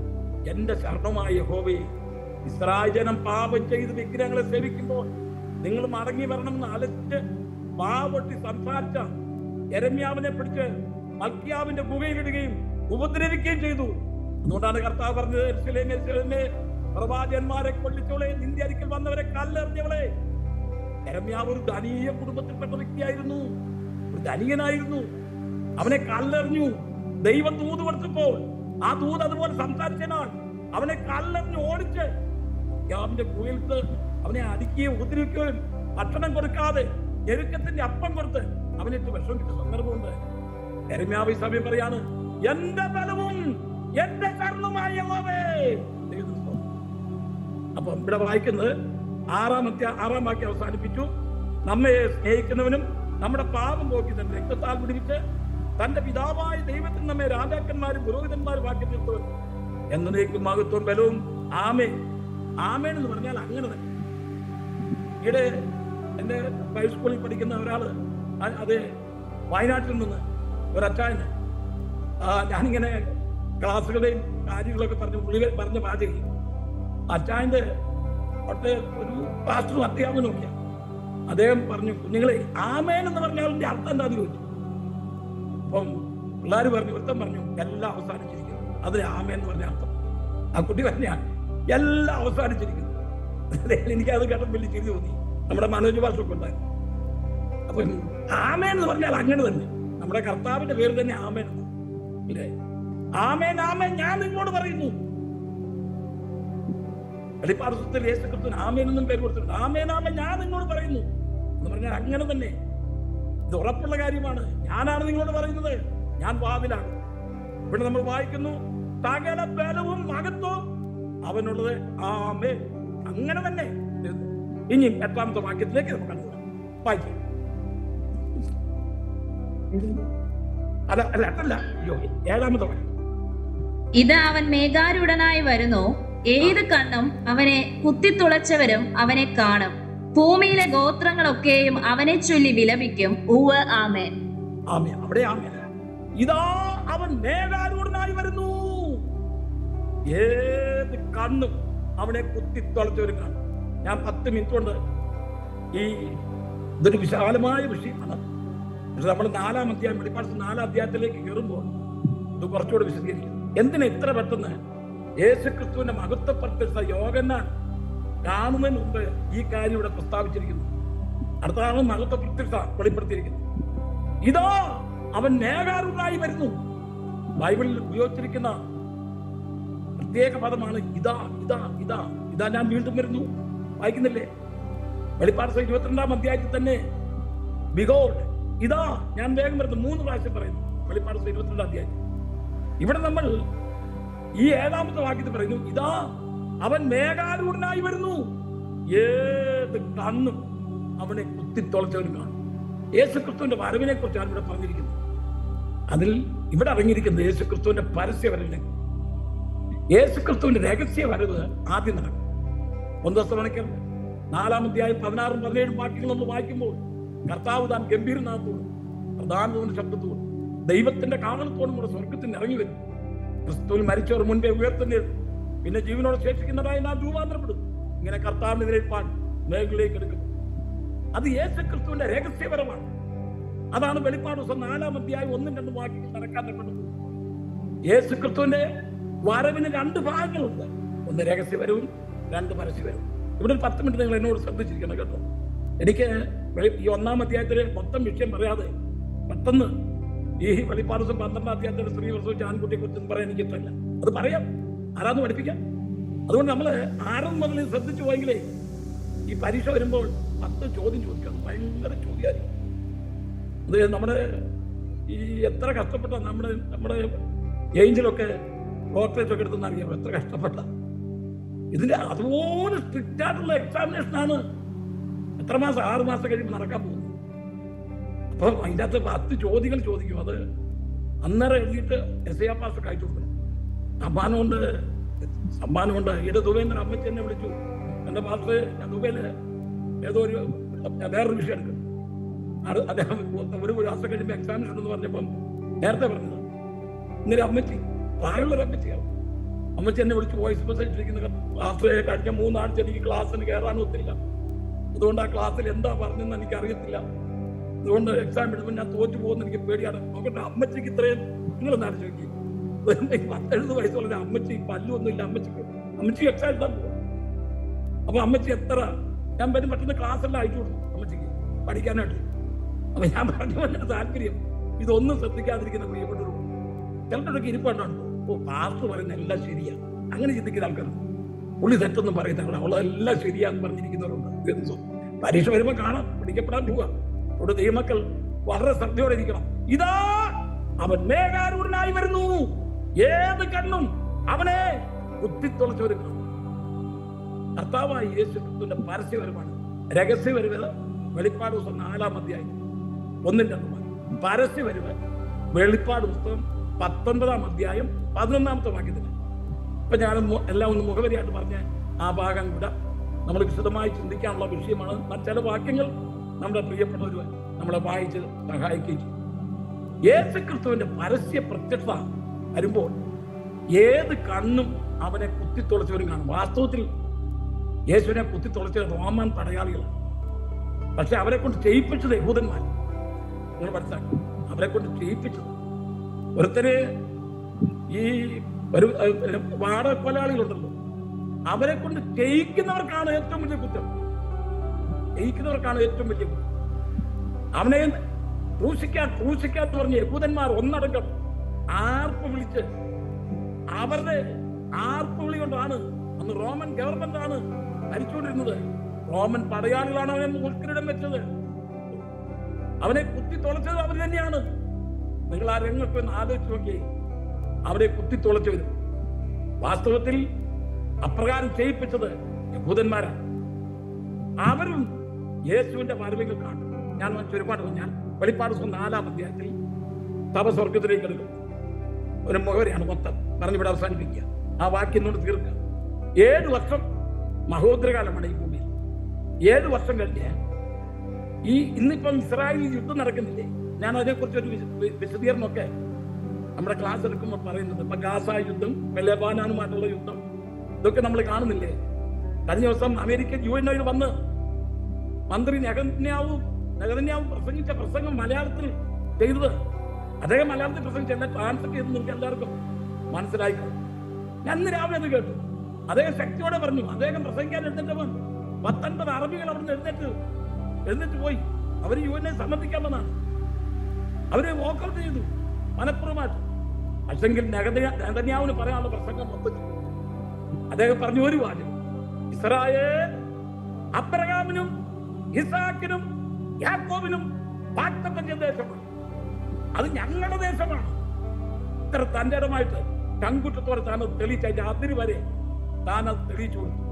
എന്റെ ശരണവുമായ യഹോവേ, ഇസ്രായേൽ ജനം പാപം ചെയ്ത് വിഗ്രഹങ്ങളെ സേവിക്കുമ്പോൾ നിങ്ങൾ മടങ്ങി വരണമെന്ന് അലച്ച് പാവൊട്ടി സംസാരിച്ച യെരമ്യാവിനെ പിടിച്ച് മൽക്കിയാവിന്റെ ഗുഹയിലിടുകയും ഉപദ്രവിക്കുകയും ചെയ്തു. അതുകൊണ്ടാണ് കർത്താവ് പറഞ്ഞത്, യെരൂശലേമേ, പ്രവാചകന്മാരെ കൊല്ലിച്ചോളെ, നിന്റെ അരികിൽ വന്നവരെ കല്ലെറിഞ്ഞവളെ. യെരമ്യാവ് ഒരു ധനീയ കുടുംബത്തിൽപ്പെട്ട വ്യക്തിയായിരുന്നു, ഒരു ധനികനായിരുന്നു. അവനെ കല്ലെറിഞ്ഞു. ദൈവം ദൂത് കൊടുത്തപ്പോൾ ആ ദൂത് അതുപോലെ സംസാരിച്ചതിനാൽ അവനെ കല്ലെറിഞ്ഞ് ഓടിച്ച് യാവിന്റെ കുയിൽത്ത് അവനെ അടിക്കുകയും ഉപദ്രവിക്കുകയും ഭക്ഷണം കൊടുക്കാതെ ഞെരുക്കത്തിന്റെ അപ്പം കൊടുത്ത് അവനിട്ട് വിഷം കിട്ടിയ സന്ദർഭമുണ്ട്. യെരമ്യാവ് ഈ സമയം പറയാണ്, എന്റെ ബലവും എന്റെ ശരണവുമായ യഹോവേ. അപ്പൊ ഇവിടെ വായിക്കുന്നത് ആറാം വാക്യം അവസാനിപ്പിച്ചു. നമ്മെ സ്നേഹിക്കുന്നവനും നമ്മുടെ പാപം പോക്കി തന്നെ രക്തത്താൽ പിടിപ്പിച്ച് തന്റെ പിതാവായ ദൈവത്തിൽ നമ്മെ രാജാക്കന്മാരും പുരോഹിതന്മാരും ആക്കി തീർത്തവൻ എന്നേക്കും മഹത്വം ബലവും ആമേൻ. ആമേൻ എന്ന് പറഞ്ഞാൽ അങ്ങനെ തന്നെ. ഈയിടെ എന്റെ ഹൈസ്കൂളിൽ പഠിക്കുന്ന ഒരാള്, അത് വയനാട്ടിൽ നിന്ന് ഒരച്ചായന്, ഞാനിങ്ങനെ ക്ലാസ്സുകളുടെയും കാര്യങ്ങളൊക്കെ പറഞ്ഞ പാചകം അച്ചായന്റെ അവിടുത്തെ ഒരു പാസ്റ്ററും അത്യാവശ്യം നോക്കിയ അദ്ദേഹം പറഞ്ഞു, കുഞ്ഞുങ്ങളെ ആമേൻ എന്ന് പറഞ്ഞാൽ അതിന്റെ അർത്ഥം എന്താന്ന് ചോദിച്ചു. അപ്പം പിള്ളേർ പറഞ്ഞു, വൃത്തം പറഞ്ഞു, എല്ലാം അവസാനിച്ചിരിക്കുന്നു. അതിന് ആമേൻ എന്ന് പറഞ്ഞ അർത്ഥം. ആ കുട്ടി പറഞ്ഞ എല്ലാം അവസാനിച്ചിരിക്കുന്നു. എനിക്കത് കേട്ടപ്പോൾ വലിയ ചിരി തോന്നി. നമ്മുടെ മനോജ് ഭാഷയൊക്കെ ഉണ്ടായിരുന്നു. അപ്പം ആമേൻ എന്ന് പറഞ്ഞാൽ അങ്ങനെ തന്നെ. നമ്മുടെ കർത്താവിന്റെ പേര് തന്നെ ആമേൻ അല്ലേ? ആമേൻ ആമേൻ ഞാൻ നിങ്ങളോട് പറയുന്നു. വെളിപ്പാട് പുസ്തകത്തിൽ യേശുക്രിസ്തുവിന് ആമേൻ എന്നും പേര് കൊടുത്തിട്ടുണ്ട്. ആമേൻ ആമേൻ ഞാൻ നിങ്ങളോട് പറയുന്നു എന്ന് പറഞ്ഞാൽ അങ്ങനെ തന്നെ. ഇത് ഉറപ്പുള്ള കാര്യമാണ്. ഞാനാണ് നിങ്ങളോട് പറയുന്നത്, ഞാൻ വാതിലാണ്. ഇവിടെ നമ്മൾ വായിക്കുന്നു, സകല ബലവും മഹത്വവും അവനുള്ളത് ആമേൻ. അങ്ങനെ തന്നെ. ഇനി 8ാമത്തെ വാക്യത്തിലേക്ക് നമുക്ക് കടന്നു വായിക്കാം. അല്ല 7ാമത്തെ വാക്യം. ഇത് അവൻ മേഘാരൂഢനായി വരുന്നു, ഏത് കണ്ണും അവനെ കുത്തിത്തുളച്ചവരും അവനെ കാണും, ഭൂമിയിലെ ഗോത്രങ്ങളൊക്കെയും അവനെ ചൊല്ലി വിലപിക്കും. ഉവ്വ് ആമേൻ. ആമേൻ. അവിടെ ആമേൻ. ഇതാ അവൻ മേഘാരൂഢനായി വരുന്നു, ഏത് കണ്ണും അവനെ കുത്തിത്തുളച്ചവരും കാണും. ഞാൻ 10 മിനിറ്റ് കൊണ്ട് ഇതൊരു വിശാലമായ വിഷയമാണ്. പക്ഷെ നമ്മൾ 4ാം അധ്യായം, വെളിപ്പാട് 4ാം അധ്യായത്തിലേക്ക് കയറുമ്പോൾ ഇത് കുറച്ചുകൂടെ വിശദീകരിക്കും. എന്തിനാ ഇത്ര പെട്ടെന്ന് യേശുക്രിസ്തുവിന്റെ മഹത്വപ്രത്യക്ഷ യോഹന്നാൻ കാണുന്നതിന് മുമ്പ് ഈ കാര്യം ഇവിടെ പ്രസ്താവിച്ചിരിക്കുന്നു. അടുത്താണ് മഹത്വപ്രത്യക്ഷ വെളിപ്പെടുത്തിയിരിക്കുന്നത്. ഇതാ അവൻ മേഘാരൂഢനായി വരുന്നു. ബൈബിളിൽ ഉപയോഗിച്ചിരിക്കുന്ന പ്രത്യേക പദമാണ് ഇതാ ഇതാ ഇതാ ഇതാ ഞാൻ വീണ്ടും വരുന്നു. വായിക്കുന്നില്ലേ? വെളിപ്പാട് 22ാം അധ്യായത്തിൽ തന്നെ ബിഹോൾഡ്, ഇതാ ഞാൻ വേഗം വരുന്നു 3 പ്രാവശ്യം പറയുന്നു വെളിപ്പാട് 22ാം അധ്യായം. ഇവിടെ നമ്മൾ ഈ 7ാമത്തെ വാക്യത്തിൽ പറയുന്നു, ഇതാ അവൻ മേഘാരൂഢനായി വരുന്നു, ഏത് കണ്ണും അവനെ കുത്തിത്തുളച്ചവനും കാണും. യേശുക്രിസ്തുവിന്റെ വരവിനെ കുറിച്ചാണ് ഇവിടെ പറഞ്ഞിരിക്കുന്നത്. അതിൽ ഇവിടെ അടങ്ങിയിരിക്കുന്നത് യേശുക്രിസ്തുവിന്റെ പരസ്യ വരവിനെ, യേശുക്രിസ്തുവിന്റെ രഹസ്യ വരവ് ആദ്യം നടക്കും. 1 തെസ്സലോനിക്കർ 4ാം അധ്യായം 16ഉം 17ഉം വാക്യങ്ങൾ നമ്മൾ വായിക്കുമ്പോൾ കർത്താവ് താൻ ഗംഭീരനാഥത്തോടും പ്രധാനതയുടെ ശബ്ദത്തോടും ദൈവത്തിന്റെ കാവലത്തോടും കൂടെ സ്വർഗത്തിൽ ഇറങ്ങി വരും. ക്രിസ്തുവിൽ മരിച്ചവർ മുൻപേ ഉയർത്തുന്നേരും, പിന്നെ ജീവനോട് ശേഷിക്കുന്നതായി നാം രൂപാന്തരപ്പെടും. ഇങ്ങനെ കർത്താവിനെതിരേൽപ്പാൻ മേഖലയിലേക്ക് എടുക്കും. അത് യേശുക്രിസ്തുവിന്റെ രഹസ്യപരമാണ്. അതാണ് വെളിപ്പാട് 4ാം അധ്യായം 1ഉം 2ഉം വാക്യങ്ങൾ നടക്കാൻ പെട്ടത്. യേശുക്രിസ്തുവിന്റെ വരവിന് 2 ഭാഗങ്ങളുണ്ട്. 1 രഹസ്യപരവും 2 പരസ്യപരവും. ഇവിടെ 10 മിനിറ്റ് നിങ്ങൾ എന്നോട് ശ്രദ്ധിച്ചിരിക്കണം കേട്ടോ. എനിക്ക് ഈ 1ാം അധ്യായത്തിലെ മൊത്തം വിഷയം പറയാതെ പെട്ടെന്ന് ഈ വെളിപ്പാട് 12ാം അധ്യായത്തിലെ സ്ത്രീ പ്രസവിച്ച ആൺകുട്ടിയെ കുറിച്ച് പറയാൻ എനിക്ക് ഇഷ്ടമല്ല. അത് പറയാം, ആരാന്ന് പഠിപ്പിക്കാം. അതുകൊണ്ട് നമ്മൾ ആരും മുതൽ ശ്രദ്ധിച്ചു പോയെങ്കിലേ ഈ പരീക്ഷ വരുമ്പോൾ 10 ചോദ്യം ചോദിക്കണം. ഭയങ്കര ചോദ്യമായിരിക്കും. അത് നമ്മുടെ ഈ എത്ര കഷ്ടപ്പെട്ട നമ്മുടെ ഏഞ്ചലൊക്കെ ഡോക്ടറേറ്റ് ഒക്കെ എടുത്തെന്ന് അറിയാമോ എത്ര കഷ്ടപ്പെട്ട. ഇതിന്റെ അതുപോലെ സ്ട്രിക്റ്റ് ആയിട്ടുള്ള എക്സാമിനേഷൻ ആണ്. എത്ര മാസം? 6 മാസം കഴിയുമ്പോൾ നടക്കാൻ പോകുന്നു. അപ്പം അതിൻ്റെ അകത്ത് 10 ചോദ്യങ്ങൾ ചോദിക്കും. അത് അന്നേരം എഴുതിയിട്ട് SIA പാസ്റ്റർക്ക് അയച്ചു കൊടുക്കണം. സമ്മാനമുണ്ട്. ഈടെ ദുബൈന്ന് അമ്മച്ചി എന്നെ വിളിച്ചു, എൻ്റെ പാസ്റ്റർ ഞാൻ ദുബൈയിൽ ഏതോ വേറൊരു വിഷയം എടുക്കും. അദ്ദേഹം ഒരു മാസം കഴിയുമ്പോൾ എക്സാമിനേഷൻ ഉണ്ടെന്ന് പറഞ്ഞപ്പം നേരത്തെ പറഞ്ഞത് ഇന്നലെ അമ്മച്ചി പ്രായമുള്ളൊരു അമ്മച്ചിയാണ്. അമ്മച്ചി എന്നെ വിളിച്ച് വോയിസ് മെസ്സേജ് ഇരിക്കുന്ന ക്ലാസ് കഴിഞ്ഞ 3 ആഴ്ച എനിക്ക് ക്ലാസ്സിന് കയറാനും ഒത്തില്ല. അതുകൊണ്ട് ആ ക്ലാസ്സിൽ എന്താ പറഞ്ഞെന്ന് എനിക്ക് അറിയത്തില്ല. അതുകൊണ്ട് എക്സാം ഇടുമ്പോൾ ഞാൻ തോറ്റു പോകുന്ന എനിക്ക് പേടിയാണ്. നോക്കട്ടെ, അമ്മച്ചിക്ക് ഇത്രയും നിങ്ങളൊന്ന് ആലോചിച്ച് നോക്കി. 70 വയസ്സുള്ള അമ്മച്ചി പല്ലൊന്നും ഇല്ല. അമ്മച്ചിക്ക് എക്സാം എഴുതാൻ പോകും. അപ്പൊ അമ്മച്ചി എത്ര ഞാൻ വരും പെട്ടെന്ന് ക്ലാസ്സെല്ലാം അയച്ചു കൊടുത്തു അമ്മച്ചിക്ക് പഠിക്കാനായിട്ട്. അപ്പൊ ഞാൻ പറഞ്ഞു താല്പര്യം ഇതൊന്നും ശ്രദ്ധിക്കാതിരിക്കുന്ന പ്രിയപ്പെട്ടവരും ചിലപ്പോഴൊക്കെ ഇരിപ്പുണ്ടാണ്. പാസ്റ്റർ പറയുന്ന എല്ലാം ശരിയാണ്, അങ്ങനെ ചിന്തിക്കുന്ന ആൾക്കാരുണ്ട്. പുള്ളി തെറ്റൊന്നും പറയുന്ന അവളെല്ലാം ശരിയാന്ന് പറഞ്ഞിരിക്കുന്നവരുണ്ട്. പരീക്ഷ വരുമ്പോൾ കാണാം, പിടിക്കപ്പെടാൻ പോവാ. അവിടെ ദൈവമക്കൾ വളരെ ശ്രദ്ധയോടെ ഇരിക്കണം. ഇതാ അവൻ മേഘാരൂഢനായി വരുന്നു, ഏത് കണ്ണും അവനെ കുത്തിത്തുളച്ചവരും കാണും. കർത്താവായ യേശു ക്രിസ്തുവിന്റെ പരസ്യവരമാണ്. രഹസ്യവരവ് വെളിപ്പാട് പുസ്തകം 4-ാം അധ്യായം 1-2. പരസ്യവരവ് വെളിപ്പാട് പുസ്തകം 19-ാം അധ്യായം 11-ാമത്തെ വാക്യത്തിൽ. ഇപ്പൊ ഞാൻ എല്ലാം ഒന്ന് മുഖവരിയായിട്ട് പറഞ്ഞ ആ ഭാഗം കൂടെ നമ്മൾ വിശദമായി ചിന്തിക്കാനുള്ള വിഷയമാണ്. ചില വാക്യങ്ങൾ നമ്മുടെ പ്രിയപ്പെട്ടവർ നമ്മളെ വായിച്ച് സഹായിക്കുകയും ചെയ്യും. യേശു ക്രിസ്തുവിന്റെ പരസ്യ പ്രത്യക്ഷത വരുമ്പോൾ ഏത് കണ്ണും അവനെ കുത്തിത്തുളച്ചവരും കാണും. വാസ്തവത്തിൽ യേശുവിനെ കുത്തിത്തുളച്ച റോമൻ പടയാളികളാണ്. പക്ഷെ അവരെ കൊണ്ട് ചെയ്യിപ്പിച്ചത് യഹൂദന്മാർ. നിങ്ങൾ മനസ്സിലാക്കി, അവരെ കൊണ്ട് ചെയ്യിപ്പിച്ചത്. ഒരുത്തര് ഈ ഒരു വാടക കൊലയാളികളുണ്ടല്ലോ, അവരെ കൊണ്ട് ചെയ്യിക്കുന്നവർക്കാണ് ഏറ്റവും വലിയ കുറ്റം. ചെയ്യിക്കുന്നവർക്കാണ് ഏറ്റവും വലിയ കുറ്റം. അവനെ ക്രൂശിക്കാന്ന് പറഞ്ഞ യഹൂദന്മാർ ഒന്നടങ്കം ആർപ്പ് വിളിച്ച്, അവരുടെ ആർപ്പ് വിളി കൊണ്ടാണ് അന്ന് റോമൻ ഗവൺമെന്റ് ആണ് ഭരിച്ചുകൊണ്ടിരുന്നത്. റോമൻ പടയാളികളാണ് അവനെ മുൾക്കിരീടം വെച്ചത്. അവനെ കുത്തിത്തുളച്ചത് അവർ തന്നെയാണ്. നിങ്ങൾ ആ രംഗമൊക്കെ ഒന്ന് ആലോചിച്ച് നോക്കി. അവരെ കുത്തിത്തുളച്ചവരും വാസ്തവത്തിൽ അപ്രകാരം ചെയ്യിപ്പിച്ചത് യഹൂദന്മാരാണ്. അവരും യേശുവിന്റെ വരവിൽ കാണും. ഞാൻ ഒരുപാട് ഞാൻ വെളിപ്പാട് 4-ാം അധ്യായത്തിൽ സഭ സ്വർഗത്തിലേക്ക് എടുക്കും. ഒരു മുഖവരെയാണ് മൊത്തം പറഞ്ഞിവിടെ അവസാനിപ്പിക്കുക. ആ വാക്യം കൊണ്ട് തീർക്കുക. 7 വർഷം മഹോദരകാലമാണ് ഈ ഭൂമിയിൽ. 7 വർഷം കഴിഞ്ഞ് ഇന്നിപ്പം ഇസ്രായേലിൽ യുദ്ധം നടക്കുന്നില്ലേ? ഞാൻ അതിനെക്കുറിച്ച് ഒരു വിശദീകരണമൊക്കെ നമ്മുടെ ക്ലാസ് എടുക്കുമ്പോൾ പറയുന്നത്. ഇപ്പൊ ഗാസ യുദ്ധം, ലെബനാനുമായിട്ടുള്ള യുദ്ധം, ഇതൊക്കെ നമ്മൾ കാണുന്നില്ലേ? കഴിഞ്ഞ ദിവസം അമേരിക്കൻ UN വന്ന് മന്ത്രി നെഹന്യാവു പ്രസംഗിച്ച പ്രസംഗം മലയാളത്തിൽ ചെയ്തത്. അദ്ദേഹം മലയാളത്തിൽ പ്രസംഗിച്ച എല്ലാം ട്രാൻസ്ലേറ്റ് ചെയ്ത് നിങ്ങൾക്ക് എല്ലാവർക്കും മനസ്സിലായിക്കോ. ഞാൻ ഇന്ന് രാവിലെ അത് കേട്ടു. അദ്ദേഹം ശക്തിയോടെ പറഞ്ഞു. അദ്ദേഹം പ്രസംഗിക്കാൻ എഴുന്നേറ്റവൻ 19 അറബികൾ അവിടെ എഴുന്നേറ്റ് പോയി. അവർ UN സമ്മതിക്കാൻ വന്നാണ്. അവരെ വോക്കൗട്ട് ചെയ്തു മനഃപൂർവ്വമായിട്ട്. പക്ഷെങ്കിൽ നെഹന്യാവിന് പറയാനുള്ള പ്രസംഗം മൊത്തം അദ്ദേഹം പറഞ്ഞു ഒരു വാചകം: ഇസ്രായേൽ അബ്രഹാമിനും ഇസാക്കിനും യാക്കോബിനും വാഗ്ദത്തം ചെയ്ത ദേശമാണ്, അത് ഞങ്ങളുടെ ദേശമാണ്. ഇത്ര തന്റേടമായിട്ട് ചങ്കുറ്റത്തോടെ താൻ തെളിയിച്ച അതിന്റെ അതിര് വരെ താൻ അത് തെളിയിച്ചു കൊടുത്തു.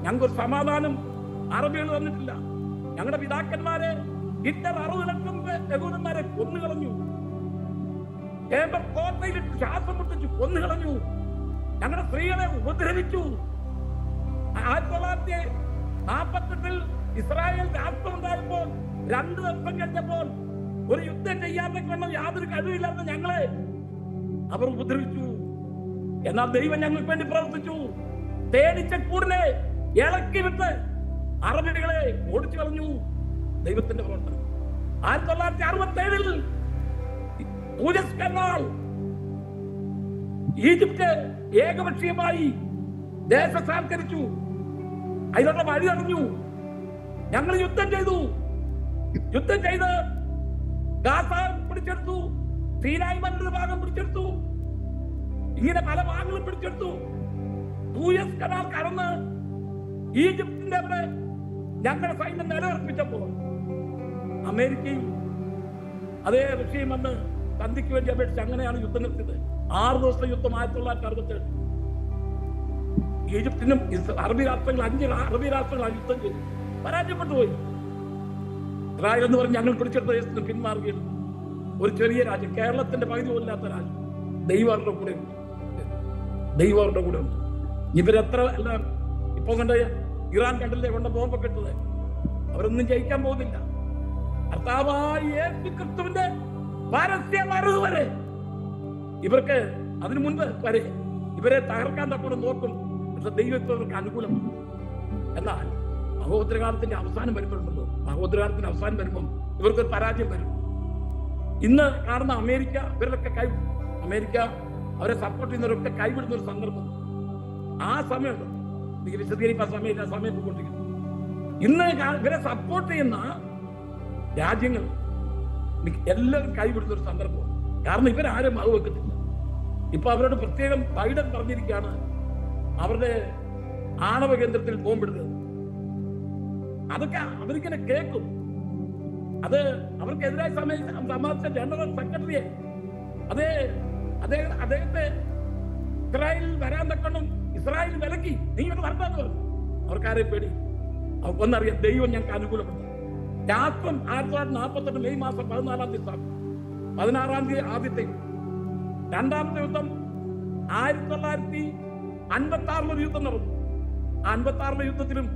ഞങ്ങൾക്കൊരു സമാധാനം അറബികൾ തന്നിട്ടില്ല. ഞങ്ങളുടെ പിതാക്കന്മാരെ ഹിറ്റ്ലർ 60 ലക്ഷം യഹൂദന്മാരെ കൊന്നുകളഞ്ഞു. കോട്ടയിലിട്ട് ശ്വാസം മുട്ടിച്ചു കൊന്നുകളഞ്ഞു. ഞങ്ങളുടെ സ്ത്രീകളെ ഉപദ്രവിച്ചു. 1948 ഇസ്രായേൽ രാഷ്ട്രമുണ്ടായപ്പോൾ 2 വർഷം കഴിഞ്ഞപ്പോൾ ഒരു യുദ്ധം ചെയ്യാൻ യാതൊരു കഴിവില്ലാത്ത ഞങ്ങളെ അവർ ഉപദ്രവിച്ചു. എന്നാൽ ദൈവം ഞങ്ങൾക്ക് വേണ്ടി പ്രവർത്തിച്ചു. തേനീച്ച കൂടിനെ ഇളക്കി വിട്ട് അറബികളെ ഓടിച്ചു കളഞ്ഞു. ദൈവത്തിന്റെ പ്രവർത്തനം. 1967 സൂയസ് കനാൽ ഈജിപ്ത് ഏകപക്ഷീയമായി ദേശസാൽക്കരിച്ചു. അതിനുള്ള വഴി അറിഞ്ഞു. ഞങ്ങൾ യുദ്ധം ചെയ്ത് ഗാസ പിടിച്ചെടുത്തു, സീനായ് മലയുടെ ഭാഗം പിടിച്ചെടുത്തു, ഇങ്ങനെ പല ഭാഗങ്ങളും പിടിച്ചെടുത്തു. സൂയസ് കനാൽ കടന്ന് ഈജിപ്തിന്റെ അവിടെ ഞങ്ങളുടെ സൈന്യം നിലയുറപ്പിച്ചപ്പോൾ അമേരിക്കയും അതേ റഷ്യയും വന്ന് സന്ധിക്ക് വേണ്ടി അപേക്ഷിച്ച് അങ്ങനെയാണ് യുദ്ധം നിർത്തിയത്. 6 ദിവസത്തെ യുദ്ധം 1967. ഈജിപ്തിനും അറബി രാഷ്ട്രങ്ങൾ 5 അറബി രാഷ്ട്രങ്ങൾ യുദ്ധം ചെയ്തു, പരാജയപ്പെട്ടു പോയി. ഇസ്രായേൽ എന്ന് പറഞ്ഞ് ഞങ്ങൾ പിടിച്ചെടുത്ത ദേശത്തിന് പിന്മാറുകയാണ്. ഒരു ചെറിയ രാജ്യം, കേരളത്തിന്റെ പകുതി പോലില്ലാത്ത രാജ്യം, ദൈവരുടെ കൂടെ ഉണ്ട്. ദൈവരുടെ കൂടെ ഉണ്ട്. ഇവരെത്ര എല്ലാം ഇപ്പൊ കണ്ട ഇറാൻ കണ്ടില്ലേ കൊണ്ട് ബോംബൊക്കെ ഇട്ടത്, അവരൊന്നും ജയിക്കാൻ പോകുന്നില്ല. കർത്താവായ യേശു ക്രിസ്തുവിന്റെ പരസ്യ വരവ് വരെ ഇവർക്ക്, അതിനു മുൻപ് വരെ ഇവരെ തകർക്കാൻ തക്കൊണ്ട് നോക്കും. പക്ഷെ ദൈവത്തെ അവർക്ക് അനുകൂലമാണ്. എന്നാൽ മഹോദരകാലത്തിന്റെ അവസാനം വരുമ്പോഴുണ്ടല്ലോ, മഹോദരകാലത്തിന്റെ അവസാനം വരുമ്പോൾ ഇവർക്ക് പരാജയം വരും. ഇന്ന് കാണുന്ന അമേരിക്ക, ഇവരൊക്കെ അമേരിക്ക അവരെ സപ്പോർട്ട് ചെയ്യുന്നവരൊക്കെ കൈവിടുന്ന ഒരു സന്ദർഭം. ആ സമയമുണ്ട്, എനിക്ക് വിശദീകരിക്കാൻ സമയം പോയിക്കൊണ്ടിരിക്കുന്നു. ഇന്ന് ഇവരെ സപ്പോർട്ട് ചെയ്യുന്ന രാജ്യങ്ങൾ എല്ലാവരും കൈവിടുന്ന ഒരു സന്ദർഭം. കാരണം ഇവരാരും അത് വെക്കത്തില്ല. ഇപ്പൊ അവരോട് പ്രത്യേകം ബൈഡൻ പറഞ്ഞിരിക്കുകയാണ് അവരുടെ ആണവ കേന്ദ്രത്തിൽ ബോംബിടുന്നത്. അതൊക്കെ അവരിങ്ങനെ കേൾക്കും. അത് അവർക്കെതിരായി സമാപിച്ച ജനറൽ സെക്രട്ടറിയെ അദ്ദേഹത്തെ ഇസ്രായേലിൽ വരാൻ തക്കണം ഇസ്രായേൽ വിലക്കി, നീ ഇവിടെ വരണ്ടെന്ന് പറഞ്ഞു. അവർക്കാരെ പേടി? അവർക്കൊന്നറിയാം, ദൈവം ഞങ്ങൾക്ക് അനുകൂലമുണ്ട്. രാഷ്ട്രം 1948 മെയ് മാസം 14 തീയതി, 16 തീയതി ആദ്യത്തെ, രണ്ടാമത്തെ യുദ്ധം 1956 ഒരു യുദ്ധം നടന്നു. ആ 56 യുദ്ധത്തിലും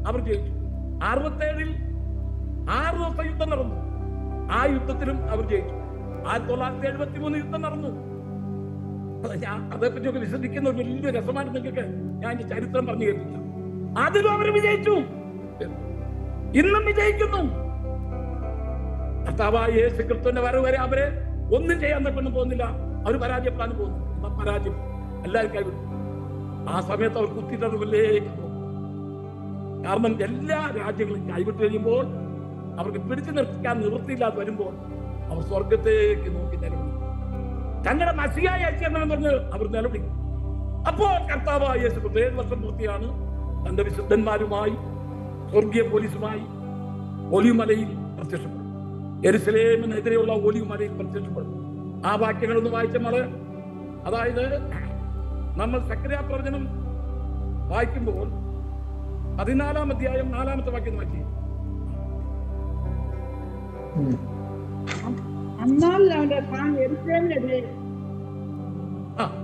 അവർ ജയിച്ചു. 67 6 ദിവസം യുദ്ധം നടന്നു. ആ യുദ്ധത്തിലും അവർ ജയിച്ചു. 1973 യുദ്ധം നടന്നു. അതേപ്പറ്റിയൊക്കെ വിശ്വസിക്കുന്ന ഒരു വലിയ രസമായിട്ട് നിങ്ങൾക്ക് ഞാൻ എന്റെ ചരിത്രം പറഞ്ഞു കേൾപ്പിക്കാം. അതിലും അവർ വിജയിച്ചു, ഇന്നും വിജയിക്കുന്നു. കർത്താവായ യേശു ക്രിസ്തുവിന്റെ വരവ് വരെ അവരെ ഒന്നും ചെയ്യാൻ തക്കൊന്നും പോകുന്നില്ല. അവർ പരാജയപ്പെടാൻ പോകുന്നു. പരാജയം എല്ലാവരും കൈവിടും. ആ സമയത്ത് അവർ കുത്തിട്ടതുമില്ലേക്ക് പോകും. കാരണം എല്ലാ രാജ്യങ്ങളും കൈവിട്ട് കഴിയുമ്പോൾ അവർക്ക് പിടിച്ചു നിർത്തിക്കാൻ നിവൃത്തിയില്ലാതെ വരുമ്പോൾ അവർ സ്വർഗത്തേക്ക് നോക്കി നിലവിളിക്കും. തങ്ങളുടെ മസിയായി അയച്ചെന്ന് പറഞ്ഞ് അവർ നിലവിളിക്കും. അപ്പോൾ കർത്താവായ യേശു 7 വർഷം പൂർത്തിയാണ് തന്റെ വിശുദ്ധന്മാരുമായി സ്വർഗീയ പോലീസുമായി ഒലിവുമലയിൽ പ്രത്യക്ഷപ്പെടും. യെരുശലേമിനെതിരെയുള്ള ഒലിവുമലയിൽ പ്രത്യക്ഷപ്പെടും. ആ വാക്യങ്ങളൊന്ന് വായിച്ച നമ്മള്, അതായത് നമ്മൾ സക്കറിയ പ്രവചനം വായിക്കുമ്പോൾ 14-ാം അധ്യായം 4-ാമത്തെ വാക്യം വായിച്ചു.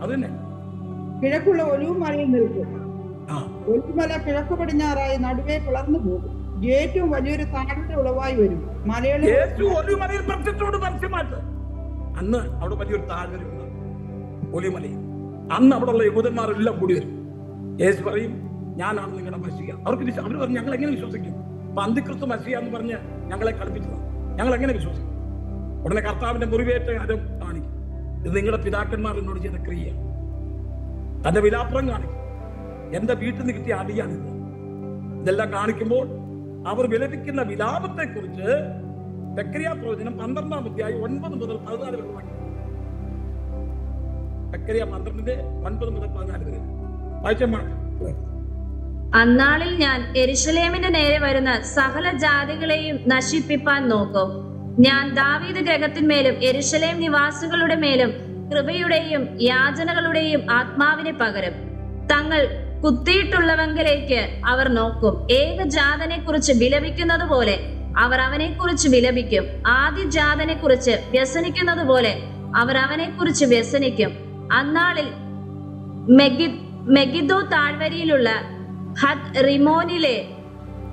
അത് തന്നെ കിഴക്കുള്ള ഒലിവുമലയിൽ നിൽക്കും. ഒലിവുമല കിഴക്ക് പടിഞ്ഞാറായി നടുവേ പിളർന്നു പോകും. ഏറ്റവും വലിയൊരു താഴ്ച ഉളവായി വരും. മലയാളി ഒലിവുമലയിൽ പ്രത്യക്ഷത്തോട് പരസ്യമായിട്ട് അന്ന് അവിടെ വലിയൊരു താഴ്വരയുണ്ട് ഒലിവുമലയിൽ. അന്ന് അവിടെ ഉള്ള യഹൂദന്മാരെല്ലാം കൂടി വരും. യേശു പറയും, ഞാനാണ് നിങ്ങളുടെ മശിയ. അവർ പറഞ്ഞു, ഞങ്ങൾ എങ്ങനെ വിശ്വസിക്കും? അപ്പൊ അന്തിക്രിസ്തു മശിയ എന്ന് പറഞ്ഞ് ഞങ്ങളെ കളിപ്പിച്ചതാണ്, ഞങ്ങൾ എങ്ങനെ വിശ്വസിക്കും? ഉടനെ കർത്താവിന്റെ മുറിവേറ്റ ആരും കാണിക്കും, ഇത് നിങ്ങളുടെ പിതാക്കന്മാർ എന്നോട് ചെയ്ത ക്രിയ. തന്റെ വിലാപ്പുറം കാണിക്കും, എന്റെ വീട്ടിൽ നിന്ന് കിട്ടിയ അടിയാണിത്. ഇതെല്ലാം കാണിക്കുമ്പോൾ അവർ വിലപിക്കുന്ന വിലാപത്തെ കുറിച്ച് സക്കറിയ പ്രവചനം 12-ാം അധ്യായം 9 മുതൽ 14 വരെ വായിക്കും. സക്കറിയ 12-ന്റെ 9 മുതൽ 14 വരെ വായിച്ചമാണ്. അന്നാളിൽ ഞാൻ യെരൂശലേമിന്റെ നേരെ വരുന്ന സകല ജാതികളെയും നശിപ്പിപ്പാൻ നോക്കും. ഞാൻ ദാവീദ് ഗൃഹത്തിന്മേലും യെരൂശലേം നിവാസികളുടെ മേലും കൃപയുടെയും യാചനകളുടെയും ആത്മാവിനെ പകരും. തങ്ങൾ കുത്തിയിട്ടുള്ളവങ്കിലേക്ക് അവർ നോക്കും. ഏകജാതനെ കുറിച്ച് വിലപിക്കുന്നത് പോലെ അവർ അവനെ കുറിച്ച് വിലപിക്കും. ആദ്യജാതനെ കുറിച്ച് വ്യസനിക്കുന്നത് പോലെ അവർ അവനെ കുറിച്ച് വ്യസനിക്കും. അന്നാളിൽ മെഗിദ്ദോ താഴ്വരയിലുള്ള ഹദ് റിമോനിലെ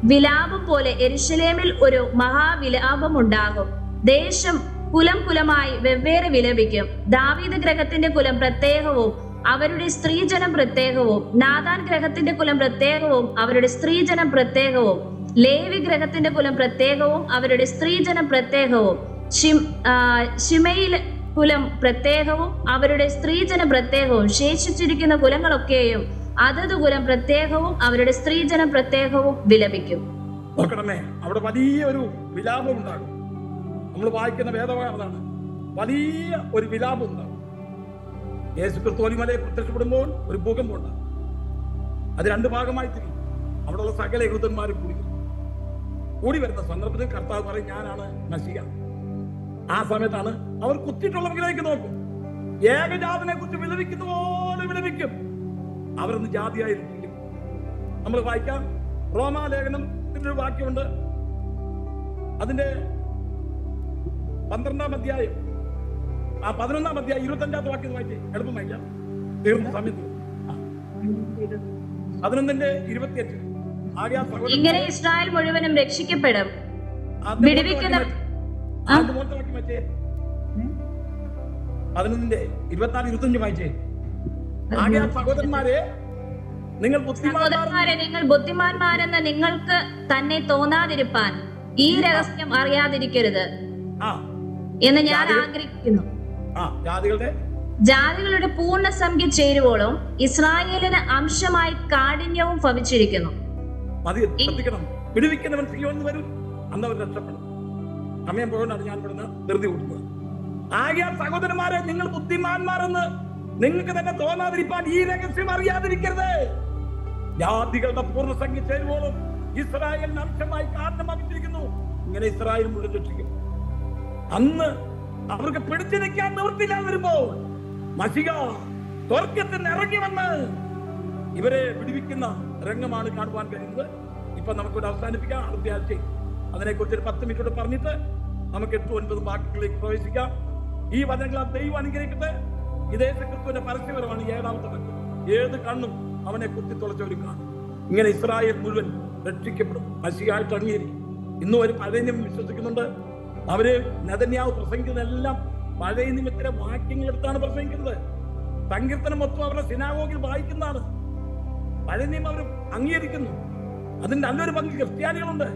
വിലാപം പോലെ യെരൂശലേമിൽ ഒരു മഹാവിലാപം ഉണ്ടാകും. ദേശം കുലം കുലമായി വെവ്വേറെ വിലപിക്കും. ദാവീദ് ഗൃഹത്തിന്റെ കുലം പ്രത്യേകവും അവരുടെ സ്ത്രീജനം പ്രത്യേകവും, നാഥാൻ ഗൃഹത്തിന്റെ കുലം പ്രത്യേകവും അവരുടെ സ്ത്രീജനം പ്രത്യേകവും, ലേവി ഗൃഹത്തിന്റെ കുലം പ്രത്യേകവും അവരുടെ സ്ത്രീജനം പ്രത്യേകവും, ശിമയിൽ കുലം പ്രത്യേകവും അവരുടെ സ്ത്രീജനം പ്രത്യേകവും, ശേഷിച്ചിരിക്കുന്ന കുലങ്ങളൊക്കെയും അതത് കുലം പ്രത്യേകവും അവരുടെ സ്ത്രീജനം പ്രത്യേകവും വിലപിക്കും. നോക്കണമേ, അവിടെ വലിയ ഒരു വിലാപം ഉണ്ടാകും. നമ്മൾ വായിക്കുന്ന വേദഭാഗമാണ്, വലിയ ഒരു വിലാപം ഉണ്ടാകും. യേശു ക്രിസ്തു ഒലിവുമലയിൽ പ്രത്യക്ഷപ്പെടുമ്പോൾ ഒരു ഭൂകമ്പം ഉണ്ടാകും. അത് 2 ഭാഗമായി തിരിയും. അവിടെയുള്ള സകല യഹൂദന്മാരും കൂടി വരുന്ന സന്ദർഭത്തിൽ കർത്താവ് പറയും, ഞാനാണ് മശിയ. ആ സമയത്താണ് അവർ കുത്തിയിട്ടുള്ളവരിലേക്ക് നോക്കും. ഏകജാതനെ കുറിച്ച് വിലപിക്കുന്ന പോലെ വിലപിക്കും. അവരൊന്ന് ജാതിയായിരിക്കും. നമ്മൾ വായിക്കാം, റോമാലേഖനത്തിന്റെ ഒരു വാക്യമുണ്ട്, അതിന്റെ 12-ാം അധ്യായം 11-ാം അധ്യായം 25-ാമത്തെ വാക്യം വായിച്ചേ, എളുപ്പം വായിക്കാം, തീർന്ന സമയത്ത്. 11:28. ആകയാൽ ഇങ്ങനെ ഇസ്രായേൽ മുഴുവനും രക്ഷിക്കപ്പെടും. വിടുവിക്കുന്ന 11:24-25 വായിച്ചേ. ആകയാൽ സഹോദരന്മാരെ നിങ്ങൾ ബുദ്ധിമാന്മാരെന്ന് നിങ്ങൾക്ക് തന്നെ തോന്നാതിരിപ്പാൻ ഈ രഹസ്യം അറിയാതിരിക്കരുത് എന്ന് ഞാൻ ആഗ്രഹിക്കുന്നു. ജാതികളുടെ പൂർണ്ണസംഖ്യ ചേരുവോളം ഇസ്രായേലിന് അംശമായി കാഠിന്യവും ഭവിച്ചിരിക്കുന്നു. വിടുവിക്കുന്നവൻ സിയോനിൽ വരും, അന്ന് അവർ രക്ഷപ്പെടും. സമയം പോകൊണ്ടാണ് ഞാൻ ഇവിടുന്ന് ധൃതി കൂട്ടുന്നത്. ആകയാൽ സഹോദരന്മാരെ നിങ്ങൾ ബുദ്ധിമാന്മാരെന്ന് നിങ്ങൾക്ക് തന്നെ തോന്നാതിരിക്കാൻ ഈ രഹസ്യം അറിയാതിരിക്കരുത്. ജാതികളുടെ പൂർണ്ണസംഖ്യ ചേരുവോളം ഇസ്രായേലിന് അംശമായി കാരണമാക്കിയിരിക്കുന്നു. ഇങ്ങനെ ഇസ്രായേൽ മുഴുവൻ രക്ഷിക്കും. അന്ന് അവർക്ക് പിടിച്ചു നിൽക്കാൻ നിവൃത്തിയില്ലാതെ വരുമ്പോൾ മശിഹ സ്വർഗ്ഗത്തിൽ നിന്ന് ഇറങ്ങി വന്ന് ഇവരെ വിടുവിക്കുന്ന രംഗമാണ് കാണുവാൻ കഴിയുന്നത്. ഇപ്പൊ നമുക്കിവിടെ അവസാനിപ്പിക്കാം. അടുത്ത ആഴ്ച അതിനെക്കുറിച്ച് ഒരു 10 മിനിറ്റ് പറഞ്ഞിട്ട് നമുക്ക് 8-9 വാക്യങ്ങളിലേക്ക് പ്രവേശിക്കാം. ഈ വചനങ്ങളാൽ ദൈവം അനുഗ്രഹിക്കട്ടെ. ഇത് യേശുക്രിസ്തുവിന്റെ പരസ്യപരമാണ് 7-ാമത്തെ വാക്യം. ഏത് കണ്ണും അവനെ കുത്തിത്തുളച്ചവരും കാണും. ഇങ്ങനെ ഇസ്രായേൽ മുഴുവൻ രക്ഷിക്കപ്പെടും, മശിഹായിട്ട് അംഗീകരിക്കും. ഇന്നും ഒരു പഴയ നിയമം വിശ്വസിക്കുന്നുണ്ട്. അവര് നെതന്യാവ് പ്രസംഗിക്കുന്നതെല്ലാം പഴയ നിയമത്തിലെ വാക്യങ്ങൾ എടുത്താണ് പ്രസംഗിക്കുന്നത്. സങ്കീർത്തനം മൊത്തം അവരുടെ സിനാഗോഗിൽ വായിക്കുന്നതാണ്. പഴയ നിയമം അവർ അംഗീകരിക്കുന്നു. അതിന്റെ നല്ലൊരു പങ്ക് ക്രിസ്ത്യാനികളുണ്ട്.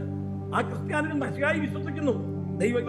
ആ ക്രിസ്ത്യാനികൾ മശിഹായി വിശ്വസിക്കുന്നു. ദൈവം